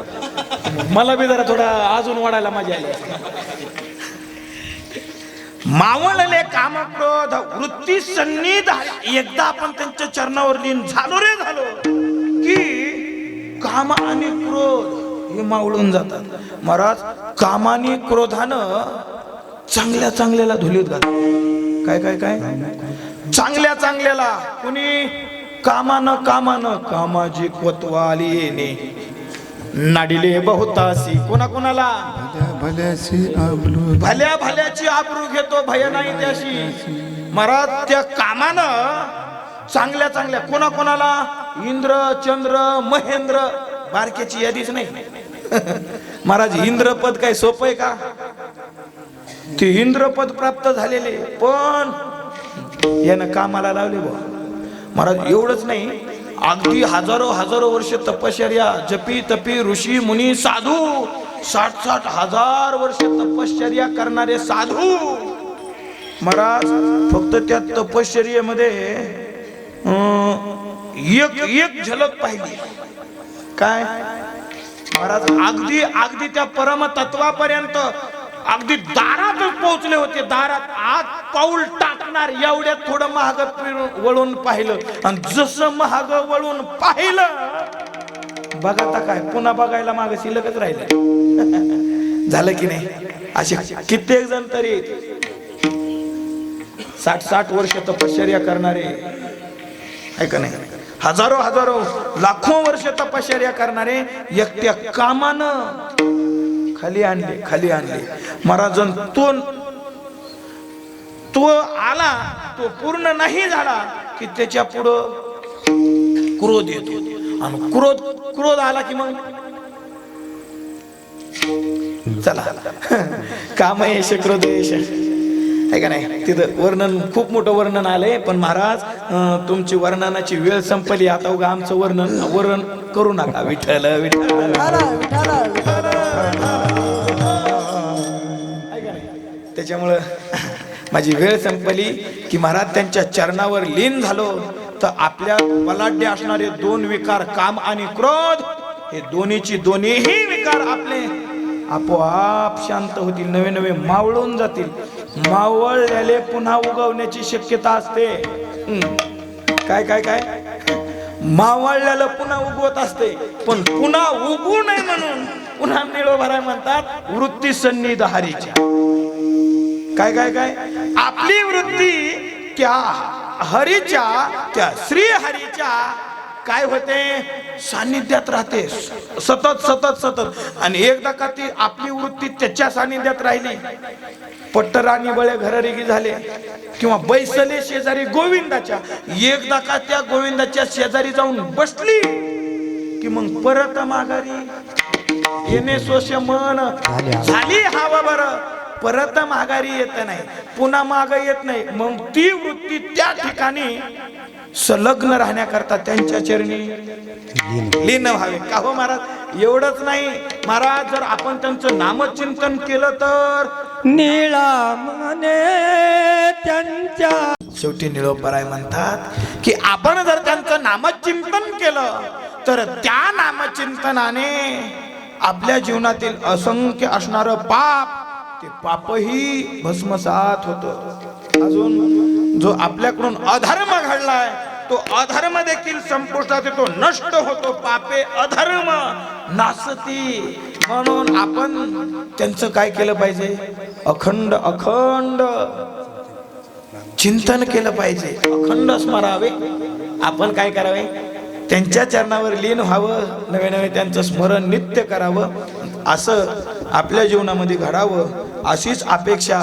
मला बी जरा थोडा अजून ओढायला मजा आली असती. मावळले काम क्रोध वृत्ती सन्निध एकदा आपण त्यांच्या चरणावर लीन झालो रे झालो की काम आणि क्रोध हे मावळून जातात. महाराज कामाने क्रोधानं चांगल्या चांगल्याला धुलीत घालतात. काय काय काय चांगल्या चांगल्याला कुणी कामानं कामाची कोतवाली येणे नाडिले बहुतासी कोणा कोणाला भल्या भल्याची आबरू घेतो भय नाही त्याशी. महाराज त्या कामानं चांगल्या चांगल्या कोणा कोणाला इंद्र चंद्र महेंद्र बारक्याची यादीच नाही. महाराज इंद्रपद काय सोपं आहे का? ते इंद्रपद प्राप्त झालेले पण यानं कामाला लावले बा. महाराज एवढंच नाही अगदी हजारो वर्ष तपश्चर्या जपी तपी ऋषी मुनी साधू 60 हजार वर्ष तपश्चर्या करणारे साधू महाराज फक्त त्या तपश्चर्येमध्ये एक झलक पाहिली. काय महाराज अगदी त्या परम तत्वापर्यंत अगदी दारातच पोहोचले होते. दारात आत पाऊल टाकणार एवढ्यात थोडं महाग वळून पाहिलं आणि जसं महाग वळून पाहिलं बघा आता काय पुन्हा बघायला माग शिल्लकच राहिलं. झालं की नाही? असे कित्येक जण तरी 60 वर्ष तपश्चर्या करणारे आहे का नाही? हजारो लाखो वर्ष तपश्चर्या करणारे एकट्या कामानं खाली आणले. महाराजन तो आला तो पूर्ण नाही झाला की त्याच्या पुढं क्रोध येतो आणि क्रोध आला की मग चला कामयेश क्रोधयेश आहे का नाही? तिथं वर्णन खूप मोठं वर्णन आलंय. पण महाराज तुमची वर्णनाची वेळ संपली आता. उगा आमचं वर्णन करू नका. विठ्ठल विठ्ठल त्याच्यामुळं माझी वेळ संपली की महाराज त्यांच्या चरणावर लीन झालो तर आपल्या बलाढ्य असणारे 2 विकार काम आणि क्रोध हे दोन्हीही विकार आपले आपोआप शांत होतील. नवे मावळून जातील. मावळलेले पुन्हा उगवण्याची शक्यता असते. काय काय काय मावळलेलं पुन्हा उगवत असते पण पुन्हा उगवू नये म्हणून पुन्हा निळोभराय म्हणतात वृत्ती सन्निध हरीच्या. काय काय काय आपली वृत्ती त्या हरीच्या त्या श्री हरीच्या काय होते सानिध्यात राहते सतत. आणि एकदा का ती आपली वृत्ती त्याच्या सानिध्यात राहिली पट्टराणी बळे घररेगी झाले किंवा बैसले शेजारी गोविंदाच्या एकदा का त्या गोविंदाच्या शेजारी जाऊन बसली की मग परत माघारी येणे सोश मन झाली हवा बरं परत माघारी येत नाही पुन्हा माग येत नाही. मग ती वृत्ती त्या ठिकाणी संलग्न राहण्याकरता त्यांच्या चरणी लीन व्हावे. का हो महाराज? एवढंच नाही महाराज जर आपण त्यांचं नामचिंतन केलं तर निळा मने त्यांच्या शेवटी निळोपराय म्हणतात की आपण जर त्यांचं नामचिंतन केलं तर त्या नामचिंतनाने आपल्या जीवनातील असंख्य असणारं पाप ते पापही भस्मसात होतं. अजून जो आपल्याकडून अधर्म घडलाय तो अधर्म देखील संपुष्टात येतो नष्ट होतो. पापे अधर्म नासती. म्हणून आपण त्यांचं काय केलं पाहिजे? अखंड चिंतन केलं पाहिजे. अखंड स्मरावे. आपण काय करावे? त्यांच्या चरणावर लीन व्हावं. नवे त्यांचं स्मरण नित्य करावं. असं आपल्या जीवनामध्ये घडावं अशीच अपेक्षा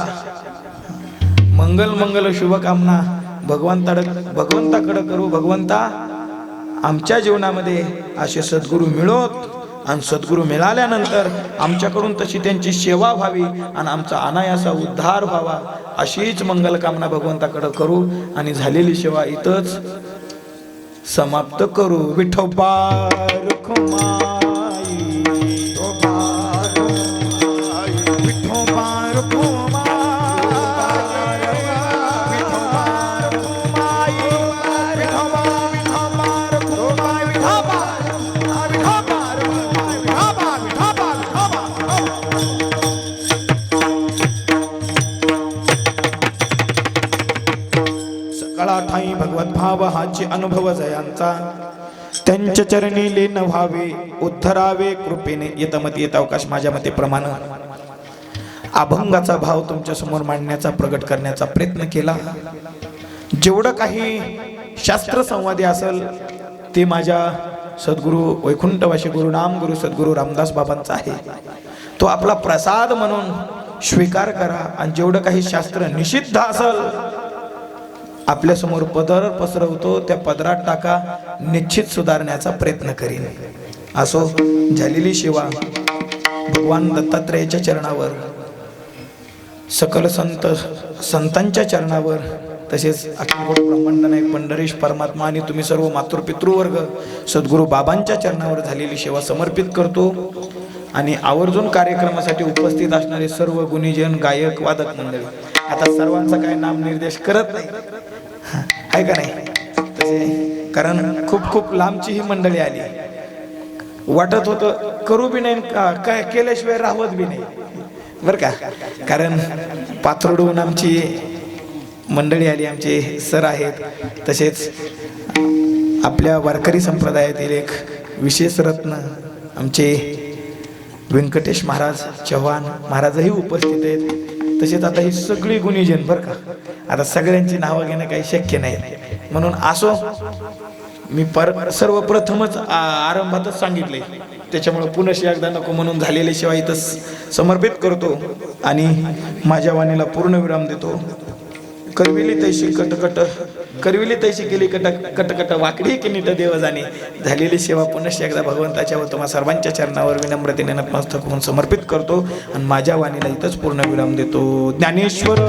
मंगल शुभकामना भगवंताकडे करू. भगवंता आमच्या जीवनामध्ये असे सद्गुरू मिळोत आणि सद्गुरू मिळाल्यानंतर आमच्याकडून तशी त्यांची सेवा व्हावी आणि आमचा अनायासा उद्धार व्हावा अशीच मंगलकामना भगवंताकडे करू आणि झालेली सेवा इथंच समाप्त करू. विठोबा रुक्माई सकळा ठाई भगवत भाव हाची अनुभव जयांचा त्यांच्या चरणी लीन व्हावे उद्धरावे कृपेने येतमती येत अवकाश माझ्या मते प्रमाण अभंगाचा भाव तुमच्या समोर मांडण्याचा प्रगट करण्याचा प्रयत्न केला. जेवढं काही शास्त्र संवादी असेल ते माझ्या सद्गुरू वैकुंठवासी गुरुनाम गुरु सद्गुरू रामदास बाबांचा आहे. तो आपला प्रसाद म्हणून स्वीकार करा आणि जेवढं काही शास्त्र निषिद्ध असेल आपल्या समोर पदर पसरवतो त्या पदरात टाका. निश्चित सुधारण्याचा प्रयत्न करीन. असो झालेली सेवा भगवान दत्तात्रेयाच्या चरणावर सकल संतांच्या चरणावर तसेच अखिल ब्रह्मांड नायक पंढरीश परमात्मा आणि तुम्ही सर्व मातृपितृवर्ग सद्गुरू बाबांच्या चरणावर झालेली सेवा समर्पित करतो. आणि आवर्जून कार्यक्रमासाठी उपस्थित असणारे सर्व गुणीजन गायक वादक मंडळी आता सर्वांचा काय नाम निर्देश करत नाही आहे का नाही तसे कारण खूप खूप लांबची ही मंडळी आली. वाटत होतं करू बी नाही काय केल्याशिवाय राहवत बी नाही बरं का. कारण पाथर्डहून आमची मंडळी आली. आमचे सर आहेत तसेच आपल्या वारकरी संप्रदायातील एक विशेष रत्न आमचे व्यंकटेश महाराज चव्हाण महाराजही उपस्थित आहेत. तसेच आता ही सगळी गुणीजन बरं का. आता सगळ्यांची नावं घेणं काही शक्य नाही म्हणून असो मी सर्वप्रथमच आरंभातच सांगितले त्याच्यामुळे पुनश्च एकदा नको म्हणून झालेली सेवा इथं समर्पित करतो आणि माझ्या वाणीला पूर्ण विराम देतो. करविली तैशी कटकट करविली तैशी केली कटकट वाकडी की नीट देव जाणे. झालेली सेवा पुनश्च एकदा भगवंताच्या व तुम्हा सर्वांच्या चरणावर विनम्रतेने नतमस्तक होऊन समर्पित करतो आणि माझ्या वाणीला इथंच पूर्ण विराम देतो. ज्ञानेश्वर